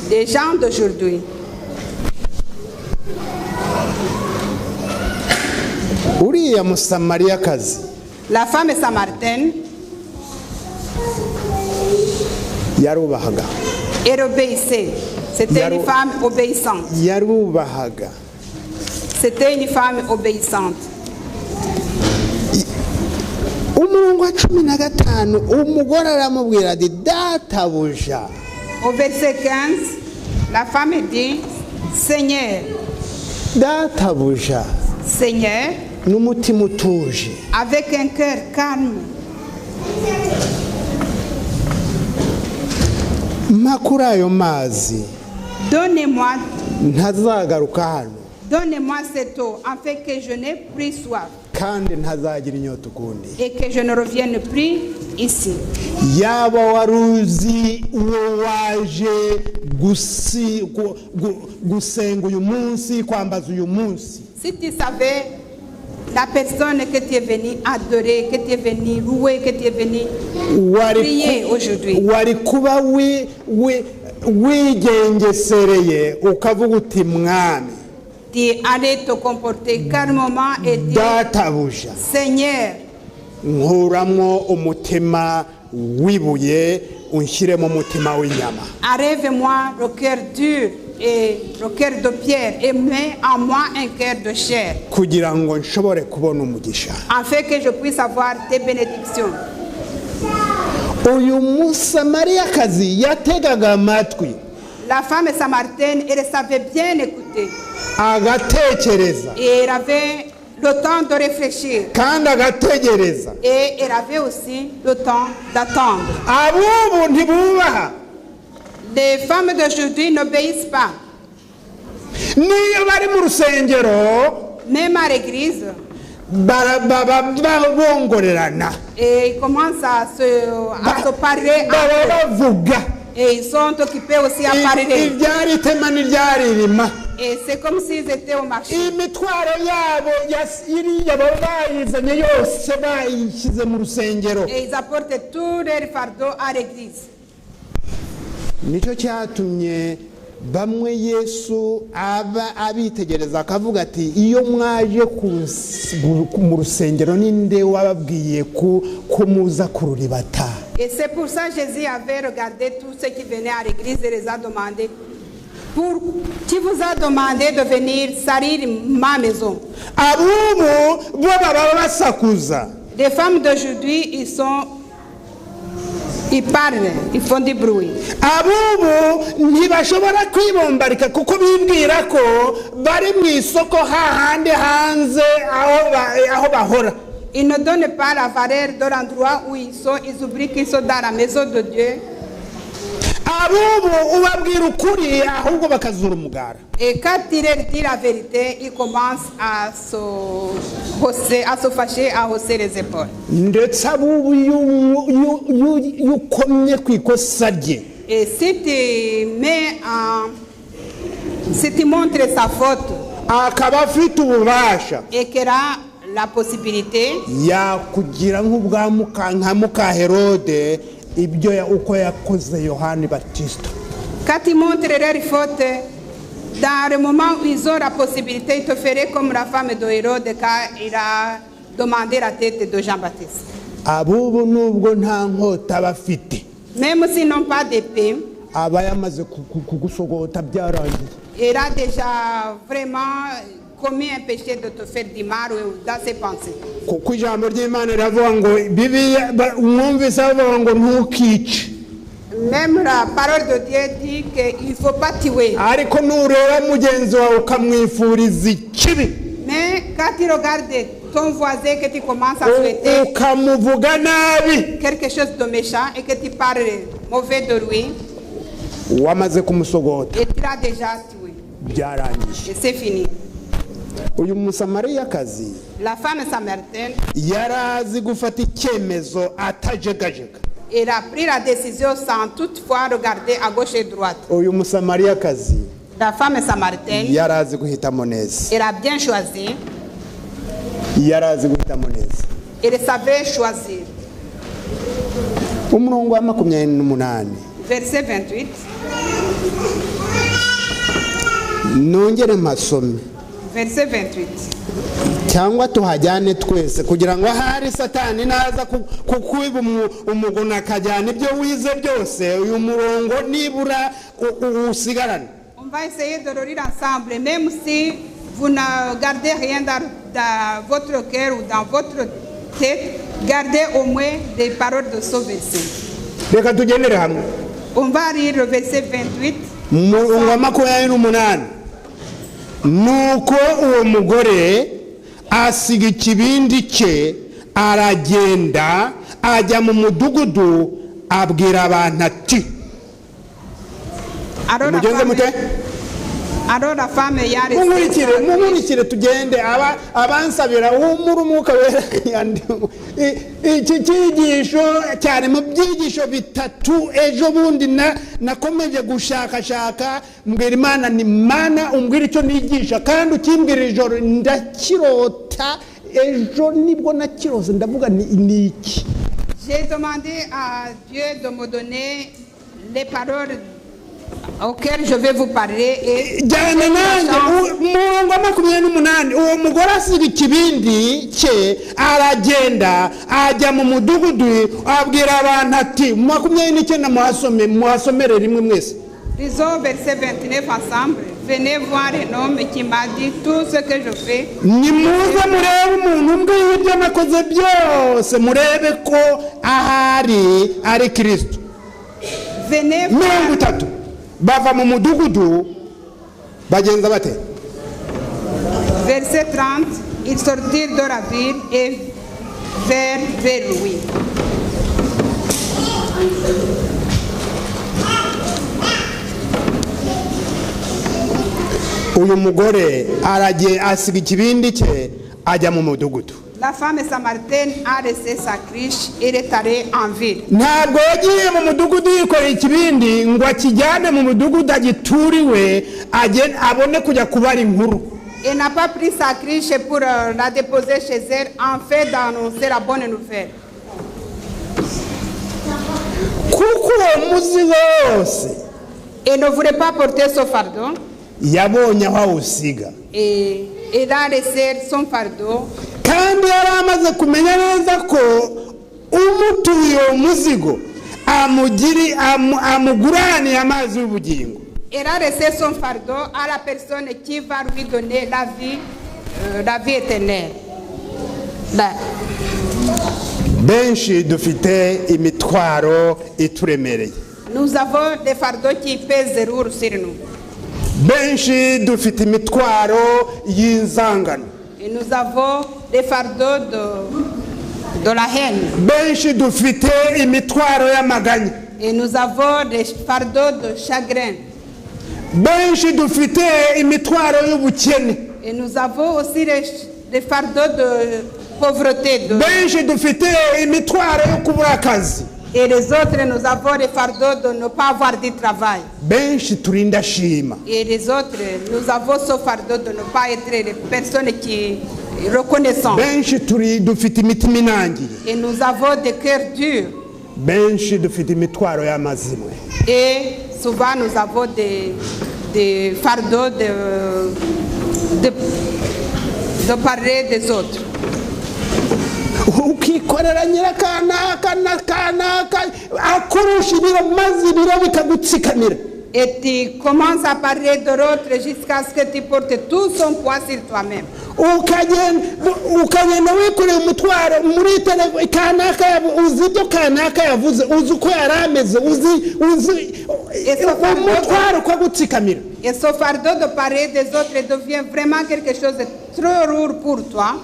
des gens d'aujourd'hui.
uriya musamariyakazi
La femme samaritaine,
yarubahaga
Elle obéissait. C'était une femme obéissante.
yarubahaga
C'était une femme obéissante.
umurongo wa 15 umugore aramubwira ati databuja.
Au verset 15, la femme dit, Seigneur,
databuja
Seigneur,
n'umutima utuje
avec un cœur calme,
mpa kuri ayo mazi
donnez-moi
ntazagaruka hano
cette eau, afin que je n'ai plus soif
kandi ntazagira inyota ukundi.
et que je ne revienne plus ici.
yaba waruzi uwo waje gusenga uyu munsi, kwambaza uyu munsi,
Si tu savais la personne que tu es venu adorer, que tu es venu louer, que tu es venu prier aujourd'hui,
wari kuba wigengesereye ukavuga uti mwami
tu allais te comporter calmement et dire,
databuja
Seigneur,
nkuramwo umutima wibuye unshyiremo umutima w'inyama.
enlève-moi le cœur dur et le cœur de pierre et mets en moi un cœur de chair,
kugira ngo nshobore kubona umugisha.
afin que je puisse avoir tes bénédictions.
uyu musamariyakazi yategaga amatwi
La femme samaritaine, elle savait bien écouter
agatekereza
et elle avait le temps de réfléchir
kandi agategereza.
et elle avait aussi le temps d'attendre.
abubu ntibubaha,
Les femmes d'aujourd'hui n'obéissent pas.
niyo bari mu rusengero
Même à l'église,
bongorerana,
et ils commencent à se parler
baba
entre eux.
bavuga
Et ils sont occupés aussi à parler.
ibyari itema n'iryaririma.
Et c'est comme s'ils étaient au marché.
imitwaro yabo iriya baba bayizanye yose bayishyize mu rusengero.
Et ils apportent tous leurs fardeaux à l'église.
nicyo cyatumye bamwe Yesu aba abitegereza akavuga ati iyo mwaje mu rusengero ninde wababwiye ko muza kururibata.
Et c'est pour ça que Jésus avait regardé tous ceux qui venaient à l'église et les a demandé, qui vous a demandé de venir salir ma maison?
abubu bo baba basakuza.
Les femmes d'aujourd'hui, ils parlent, ils font du bruit.
abubu ntibashobora kwibombarika kuko bibwira ko bari mu isoko hahandi hanze aho bahora.
Ils ne donnent pas la valeur de l'endroit où ils sont, ils oublient qu'ils sont dans la maison de Dieu.
abubu ubabwira ukuri ahubwo bakazura umugara.
Et quand il leur dit la vérité, ils commencent à se fâcher, à hausser les épaules.
ndetse abubu yukomye ku ikosa rye,
Et si tu montres sa faute
akaba afite ububasha
et qu'il a la possibilité,
yakugira nk'ubwa muka Herode ibyo uko yakoze Yohani Batista.
quand ils montrent leur faute, dans le moment où ils ont la possibilité, ils te feraient comme la femme de Hérode quand il a demandé la tête de Jean-Baptiste.
abubu nubwo nta nkota bafite,
Même s'ils n'ont pas d'épée,
aba yamaze kugusogota byarangiye.
il a déjà vraiment commis un péché de te faire du mal dans ses pensées.
kuko ijambo ry'Imana riravuga ngo Bibiliya mwumvise bavuga ngo ntukice,
Même la parole de Dieu dit qu'il ne faut pas tuer.
ariko nureba mugenzi wawe ukamwifuriza ikibi,
Mais quand tu regardes ton voisin que tu commences à souhaiter
ukamuvuga nabi,
quelque chose de méchant et que tu parles mauvais de lui,
wamaze kumusogota,
et tu l'as déjà tué.
byarangiye.
Et c'est fini.
uyu musamariyakazi
La femme samaritaine,
yarazi gufata icyemezo atajegajega.
elle a pris la décision sans toutefois regarder à gauche et droite.
uyu musamariyakazi
La femme samaritaine,
yarazi guhitamo neza,
elle a bien choisi,
yarazi guhitamo neza.
elle savait choisir.
umurongo wa 28
Verset 28,
nongere mpasome.
verset 28.
cyangwa tuhajyane twese kugira ngo ahari satani naza kukwiba umugono akajyana ibyo wize byose uyu murongo nibura usigarane.
On va essayer de le lire ensemble, même si vous ne gardez rien dans votre cœur ou dans votre tête, gardez au moins des paroles de ce verset.
Reka tugendere hamwe.
On va lire le verset 28.
Wa 28. Nuko uwo mugore asiga ikibindi cye aragenda ajya mu mudugudu abwira abantu ati.
Alors la femme y a resté.
Mumurikire tugende abansabira umurumuka wera iki cyigisho cyane mu byigisho bitatu ejo bundi nakomeje gushakashaka mbwira Imana ni Mana umbwira icyo nigisha kandi ukimbwira ijoro ndakirota ejo nibwo nakirose ndavuga ni iki.
J'ai demandé à Dieu de me donner les paroles auquel je vais vous parler et
jana nanjye murongo 28 uwo mugore asiga ikibindi cye aragenda ajya mu mudugudu abwira abantu ati 29 muhasomere rimwe mwese.
Lisons verset 29 ensemble. Venez voir un homme qui m'a dit tout ce que je fais.
Nimuze murebe umuntu mbwiye ibyo nakoze byose murebe ko ahari ari Kristo.
Venez voir.
Bava mu mudugudu bagenza bate.
Verset 30, ils sortirent de la ville et vers lui.
Uyu mugore aragiye asiga ikibindi cye ajya mu mudugudu.
La femme samaritaine a laissé sa criche et est allée en ville.
Ntabwo yagiye mu mudugudu yikoreye ikibindi ngo akijyane mu mudugudu agituriwe abone kujya kubara inkuru.
Elle n'a pas pris sa criche pour la déposer chez elle en fait d'annoncer la bonne nouvelle.
Kuko umuzigo wose
Elle ne voulait pas porter son fardeau.
Yabonye aho awusiga.
Et elle a laissé son fardeau.
Kandi yari amaze kumenya neza ko umutuye umuzigo amuguraniye amazi y'ubugingo.
Elle a laissé son fardeau à la personne qui va lui donner la vie éternelle.
Benshi dufite imitwaro ituremereye.
Nous avons des fardeaux qui pèsent lourd sur nous.
Benshi dufite imitwaro y'inzangano.
Et nous avons des fardeaux de la haine.
Benshi dufite imitwaro y'amaganya.
Et nous avons des fardeaux de chagrin.
Benshi dufite imitwaro y'ubukene.
Et nous avons aussi des fardeaux de pauvreté.
Benshi dufite imitwaro yo kubura akazi.
Et les autres, nous avons des fardeaux de ne pas avoir du travail.
Benshi turinda shima.
Et les autres, nous avons ce fardeau de ne pas être les personnes qui reconnaissent.
Benshi dufite imitima inangiye.
Et nous avons des cœurs durs.
Benshi dufite imitwaro y'amazimwe.
Et souvent nous avons des fardeaux de parler des autres.
Ukikorera nyirakanaka akurusha ibiro maze ibiro bikagutsikamira.
Et tu commences à parler de l'autre jusqu'à ce que tu portes tout son poids sur toi-même.
Ukagenda wikoreye umutwaro muri telefone kanaka uzi ibyo kanaka yavuze uzi uko yarameze uzi umutwaro ko gutsikamira.
Et ce fardeau de parler des autres devient vraiment quelque chose de trop lourd pour toi.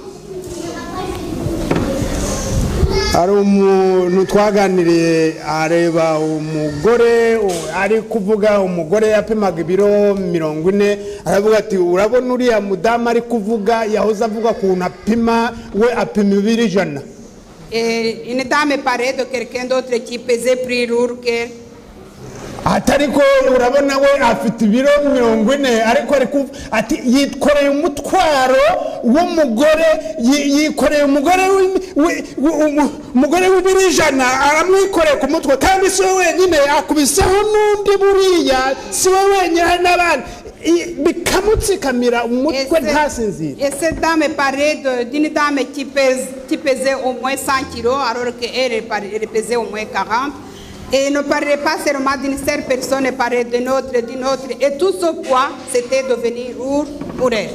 Hari umuntu twaganiriye areba umugore ari kuvuga umugore yapimaga ibiro 40 aravuga ati urabona uriya mudamu ari kuvuga yahoze avuga kuntu apima we apima 200.
Et une dame parlait de quelqu'un d'autre qui pesait plus lourd que
atariko urabona we afite ibiro 40 ariko ati yikoreye umutwaro w'umugore yikoreye umugore w'100 aramwikoreye ku mutwe kandi si we wenyine akubiseho n'undi buriya si we wenyine n'abandi bikamutsikamira umutwe ntasinzire.
Et cette dame parlait d'une dame qui pesait au moins 100 kilos alors qu'elle pesait au moins 40. Et ne parlait pas seulement d'une seule personne, elle parlait d'une autre. Et tout ce poids, c'était devenu lourd pour elle.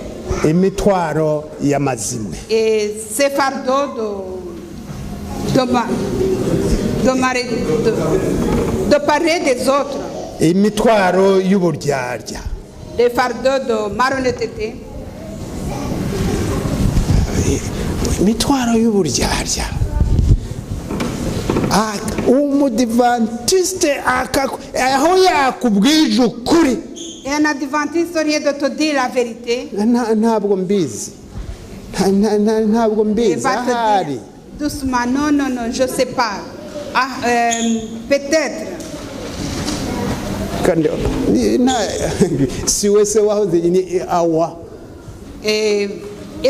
Imitwaro y'amazime.
Et ces fardeaux de parler des autres.
Imitwaro y'uburyarya.
Des fardeaux de malhonnêteté.
Imitwaro y'uburyarya. Umudivantiste aho yakubwije ukuri.
Et un adventiste aurait de te dire la vérité.
Ntabwo mbizi. Ntabwo mbizi ahari.
Doucement, non, je sais pas. Peut-être.
Si wese wahoze ni awa.
Et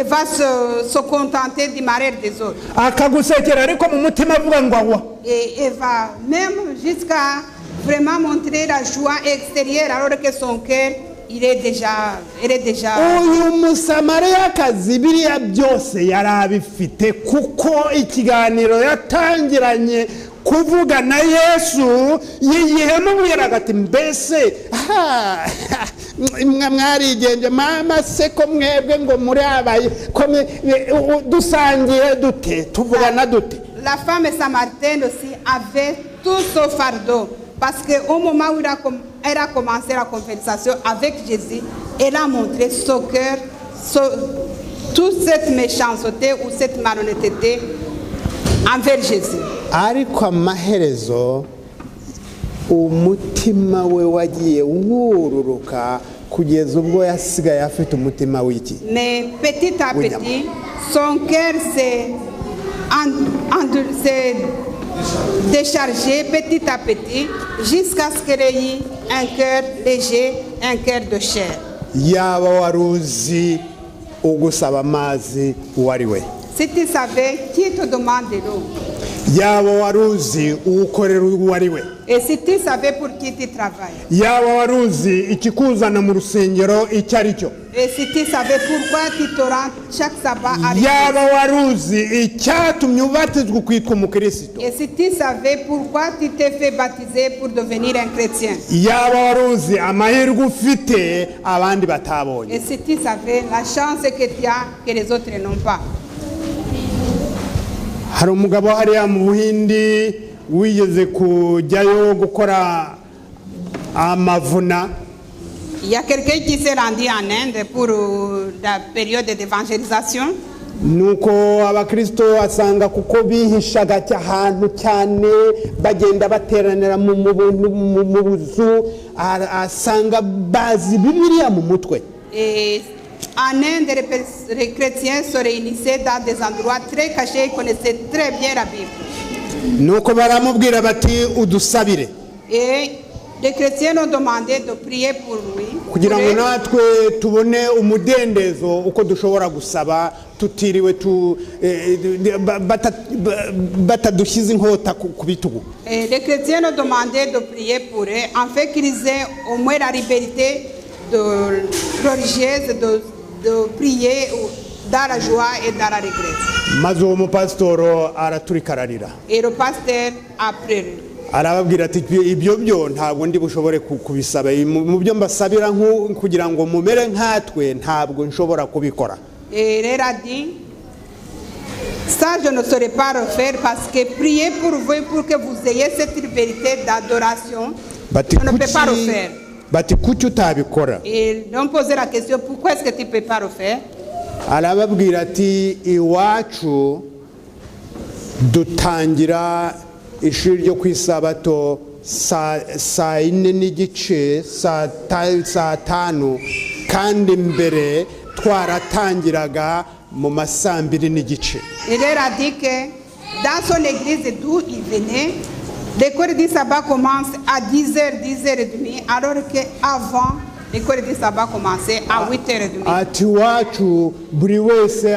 va se contenter du malheur des autres.
Akagusekera ariko mu mutima avuga ngo awa.
Et va même jusqu'à vraiment montrer la joie extérieure alors que son cœur il est déjà.
Uyu musamariyakazi biriya byose yarabifite kuko ikiganiro yatangiranye kuvuga na Yesu yihemubwira ati mbese mwarigenje mama se ko mwebwe ngo muri abaye ko dusangiye dute tuvugana dute.
La femme samaritaine aussi avait tout ce fardeau parce qu'au moment où elle a commencé la conversation avec Jésus, elle a montré son cœur, toute cette méchanceté ou cette malhonnêteté envers Jésus.
Ariko amaherezo umutima we wagiye wururuka kugeza ubwo yasigaye afite umutima w'iki.
Mais petit à petit son cœur s'est déchargé petit à petit jusqu'à ce qu'elle ait un cœur léger, un cœur de chair.
Yaba waruzi ugusaba amazi wariwe.
Si tu savais qui te demande de l'eau.
Yaba waruzi ukorera wariwe.
Et si tu savais pour qui tu travailles.
Yaba waruzi ikikuzana mu rusengero icyaricyo.
Et si tu savais pourquoi tu te rends chaque sabbat à l'église.
Yaba waruzi icyatumye ubatizwa kwitwa umukristo.
Et si tu savais pourquoi tu t'es fait baptiser pour devenir un chrétien.
Yaba waruzi amahirwe ufite abandi batabonye.
Et si tu savais la chance que tu as que les autres n'ont pas.
Hari umugabo hariya mu Buhindi wigeze kujyayo gukora amavuna.
Il y a quelqu'un qui s'est rendu en Inde pour la période d'évangélisation.
Nuko abakristo asanga kuko bihishaga ahantu cyane bagenda bateranira mu buzu asanga bazi Bibiliya mu mutwe.
Et en Inde, les chrétiens se réunissaient dans des endroits très cachés, ils connaissaient très bien la Bible.
Nuko baramubwira bati udusabire.
Et les chrétiens ont demandé de prier pour lui.
Kugira ngo natwe tubone umudendezo uko dushobora gusaba tutiriwe batadushyize inkota ku bitugu.
Et les chrétiens ont demandé de prier pour eux, afin qu'ils aient au moins la liberté religieuse de prier dans la joie et dans la regret.
Maze uwo mupasitoro araturikararira.
Et le pasteur a pleuré.
Arababwira ati ibyo byo ntabwo ndi bushobore kubisaba mu byo mbasabira kugira ngo mumere nkatwe ntabwo nshobora kubikora.
Et il a dit ça je ne saurais pas refaire parce que prier pour vous pour que vous ayez cette liberté d'adoration je ne peux pas refaire.
Bati kuki utabikora.
Et ils ont posé la question pourquoi est-ce que tu ne peux pas refaire.
Arababwira ati iwacu dutangira ishuri ryo kwisabato saa 4 n'igice saa 5 kandi mbere twaratangiraga mu masaa 2 n'igice.
Il leur a dit que dans son église d'où il venait, l'école du sabbat commence à 10h, 10h30, alors qu'avant, l'école du sabbat commençait à 8h30.
ati iwacu buri wese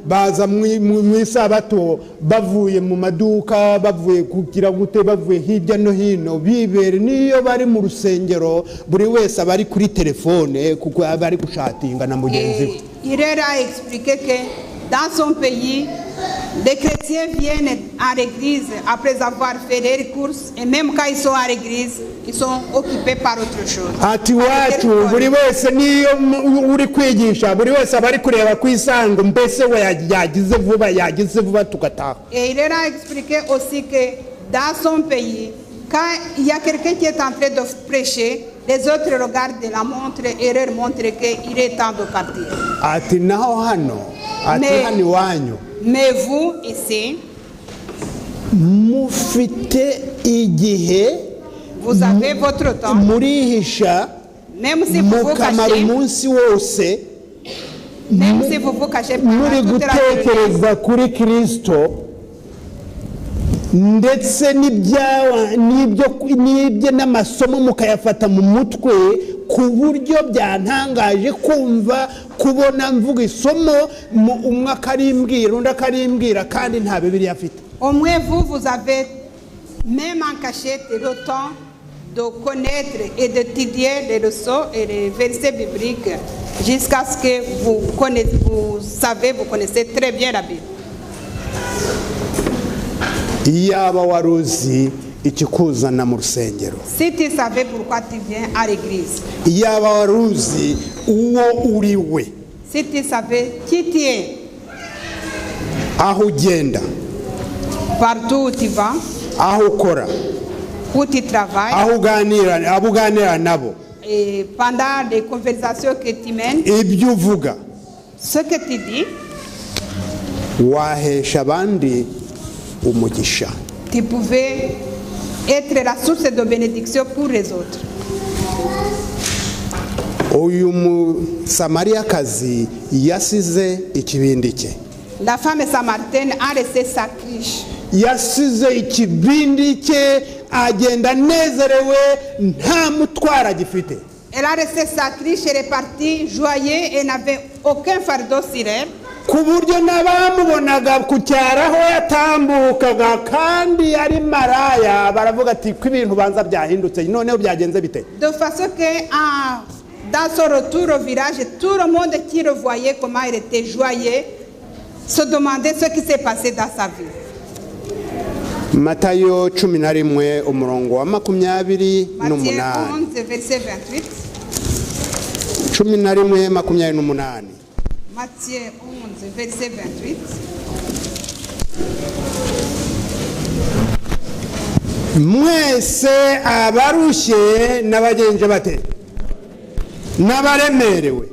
baza mu isabato bavuye mu maduka bavuye kugira gute bavuye hirya no hino bibere niyo bari mu rusengero buri wese aba ari kuri telefone kuko aba ari gushatinga na mugenzi we.
Il leur a expliqué que dans son pays, les chrétiens viennent à l'église après avoir fait leurs courses et même quand ils sont à l'église, ils sont occupés par autre chose.
ati iwacu buri wese niyo uri kwigisha buri wese aba ari kureba ku isango mbese we yagize vuba tugataha.
Et il leur a expliqué aussi que dans son pays, quand il y a quelqu'un qui est en train de prêcher, les autres regardent la montre et leur montrent qu'il est temps de partir.
ati naho hano ati hano iwanyu
Mais vous, ici,
mufite igihe
vous avez votre temps,
murihisha
même si vous vous
mukamara
cachez,
umunsi wose
même si vous vous cachez
muri
pendant toute la journée.
gutekereza kuri Kristo ndetse n'ibyo n'amasomo mukayafata mu mutwe ku buryo byantangaje kumva kubona mvuga isomo umwe akarimbwira undi akarimbwira kandi nta Bibiliya afite.
Au moins vous avez même en cachette le temps de connaître et d'étudier les leçons et les versets bibliques jusqu'à ce que vous connaissez très bien la Bible.
iyaba waruzi ikikuzana mu rusengero,
Si tu savais pourquoi tu viens à l'église,
iyaba waruzi uwo uri we,
si tu savais qui tu es,
aho ugenda,
partout où tu vas,
aho ukora,
où tu travailles,
aho uganira nabo,
et pendant les conversations que tu mènes,
ibyo uvuga
ce que tu dis,
wahesha abandi umugisha.
tu pouvais être la source de bénédiction pour les autres.
uyu musamariyakazi yasize ikibindi cye,
La femme samaritaine a laissé sa criche.
yasize ikibindi cye agenda anezerewe nta mutwaro agifite.
Elle a laissé sa criche, elle est partie joyeuse et n'avait aucun fardeau sur elle.
ku buryo n'abamubonaga ku cyaro aho yatambukaga kandi ari maraya baravuga ati ko ibintu banza byahindutse noneho byagenze bite.
De façon que dans son retour au village, tout le monde qui le voyait comment il était joyeux se demandait ce qui s'est passé dans sa vie.
Matayo 11 umurongo wa 28.
Matthieu 11, verset 28.
11:28.
Matthieu 11, verset 28.
Mwese abarushye n'abagenje bate n'abaremerewe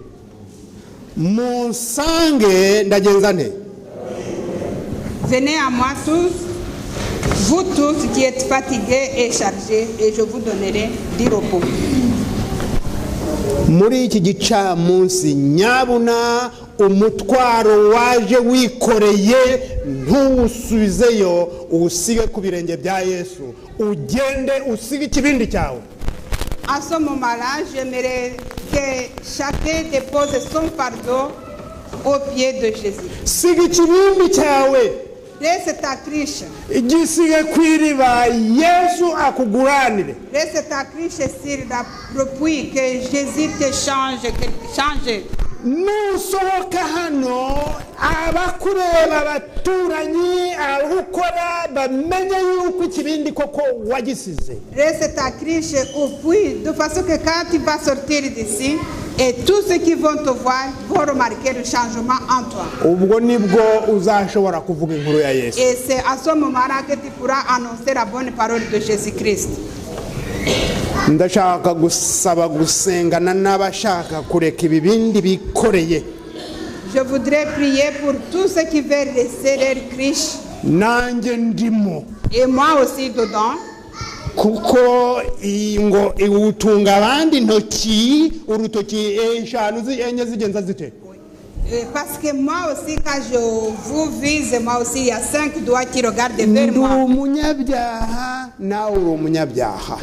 munsange ndagenza nte.
Venez à moi tous, vous tous qui êtes fatigués et chargés, et je vous donnerai du repos.
Muri iki gicamunsi nyabuna umutwaro waje wikoreye ntuwusubizeyo usige ku birenge bya Yesu ugende usige ikibindi cyawe.
À ce moment-là, j'aimerais que chacun dépose son fardeau au pied de Jésus.
Siga ikibindi cyawe,
Laisse ta criche.
igisige ku iriba Yesu akuguranire.
Laisse ta criche sur le puits, que Jésus te change.
Nusohoka hano abakureba abaturanyi aho ukora bamenye yuko ikibindi koko wagisize.
Laisse ta criche au puits, de façon que quand tu vas sortir d'ici, et tous ceux qui vont te voir vont remarquer le changement en toi.
Ubwo nibwo uzashobora kuvuga inkuru ya Yesu.
Et c'est à ce moment-là que tu pourras annoncer la bonne parole de Jésus-Christ.
Ndashaka gusaba gusengana n'abashaka kureka ibibindi bikoreye.
Je voudrais prier pour tous ceux qui veulent laisser leur criche,
Nanjye ndimo
et moi aussi dedans,
kuko ngo iwutunga abandi ntoki urutoki eshanu enye zigenza zite.
parce que moi aussi quand je vous vise, moi aussi il y a 5 doigts qui regardent vers
Ndi
moi.
umunyabyaha nawe uri umunyabyaha.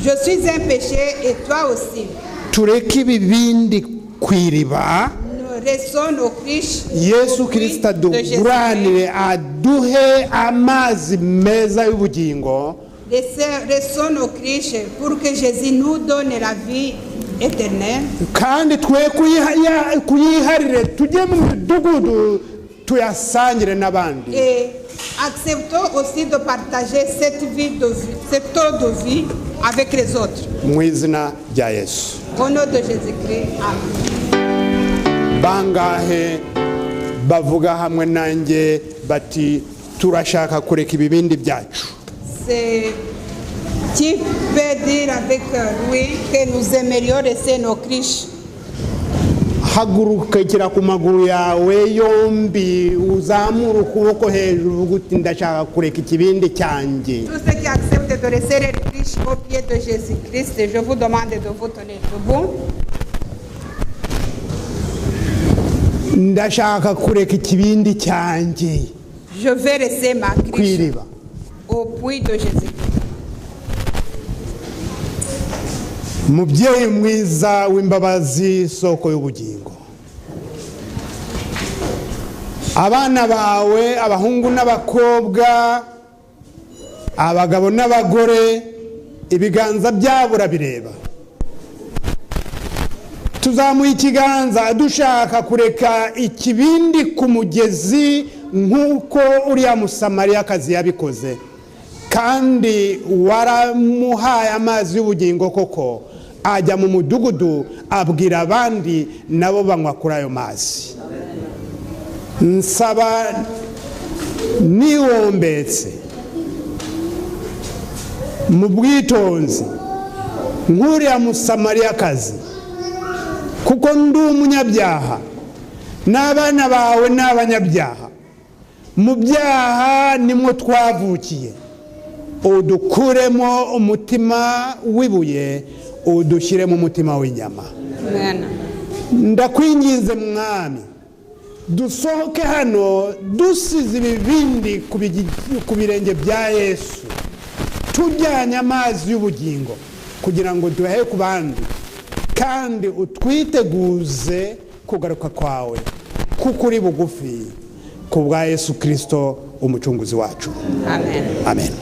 Je suis un péché et toi aussi.
tureke ibibindi ku iriba
Nous restons nos riches.
yesu kirisito aduguranire aduhe amazi meza y'ubugingo
Restons nos riches pour que Jésus nous donne la vie éternelle.
kandi twe kuyiharire tujye mu midugudu tuyasangire n'abandi
Et acceptons aussi de partager cette eau de vie avec les autres.
mu izina rya yesu.
Au nom de Jésus-Christ. Amen.
Bangahe bavuga hamwe nanjye bati turashaka kureka ibibindi byacu.
C'est qui peut dire avec lui que nous aimerions rester nos riches.
Hagurukira ku maguru yawe yombi uzamura ukuboko hejuru uvuga uti ndashaka kureka ikibindi cyanjye.
Tous ceux qui acceptent de rester riches au pied de Jésus-Christ, je vous demande de vous tenir debout.
Ndashaka kureka ikibindi cyanjye
Je vais rester ma riche
kwiriba.
au puits de Jésus-Christ.
Mubyeyi mwiza w'imbabazi soko y'ubugingo, abana bawe abahungu n'abakobwa abagabo n'abagore ibiganza byabo urabireba, tuzamuye ikiganza dushaka kureka ikibindi ku mugezi nk'uko uriya musamariyakazi yabikoze, kandi waramuhaye amazi y'ubugingo koko ajya mu mudugudu abwira abandi nabo banywa kuri ayo mazi. Nsaba niwombetse mu bwitonzi nk'uriya musamariyakazi, kuko ndi umunyabyaha n'abana bawe ni abanyabyaha, mu byaha nimwo twavukiye, udukuremo umutima w'ibuye udushyire mu mutima w'inyama. Ndakwinginze mwami, dusohoke hano dusize ibibindi ku birenge bya Yesu, tujyanye amazi y'ubugingo kugira ngo duhe ku bandi, kandi utwiteguze kugaruka kwawe kuko uri bugufi, ku bwa Yesu Kristo umucunguzi wacu.
Amen.
Amen.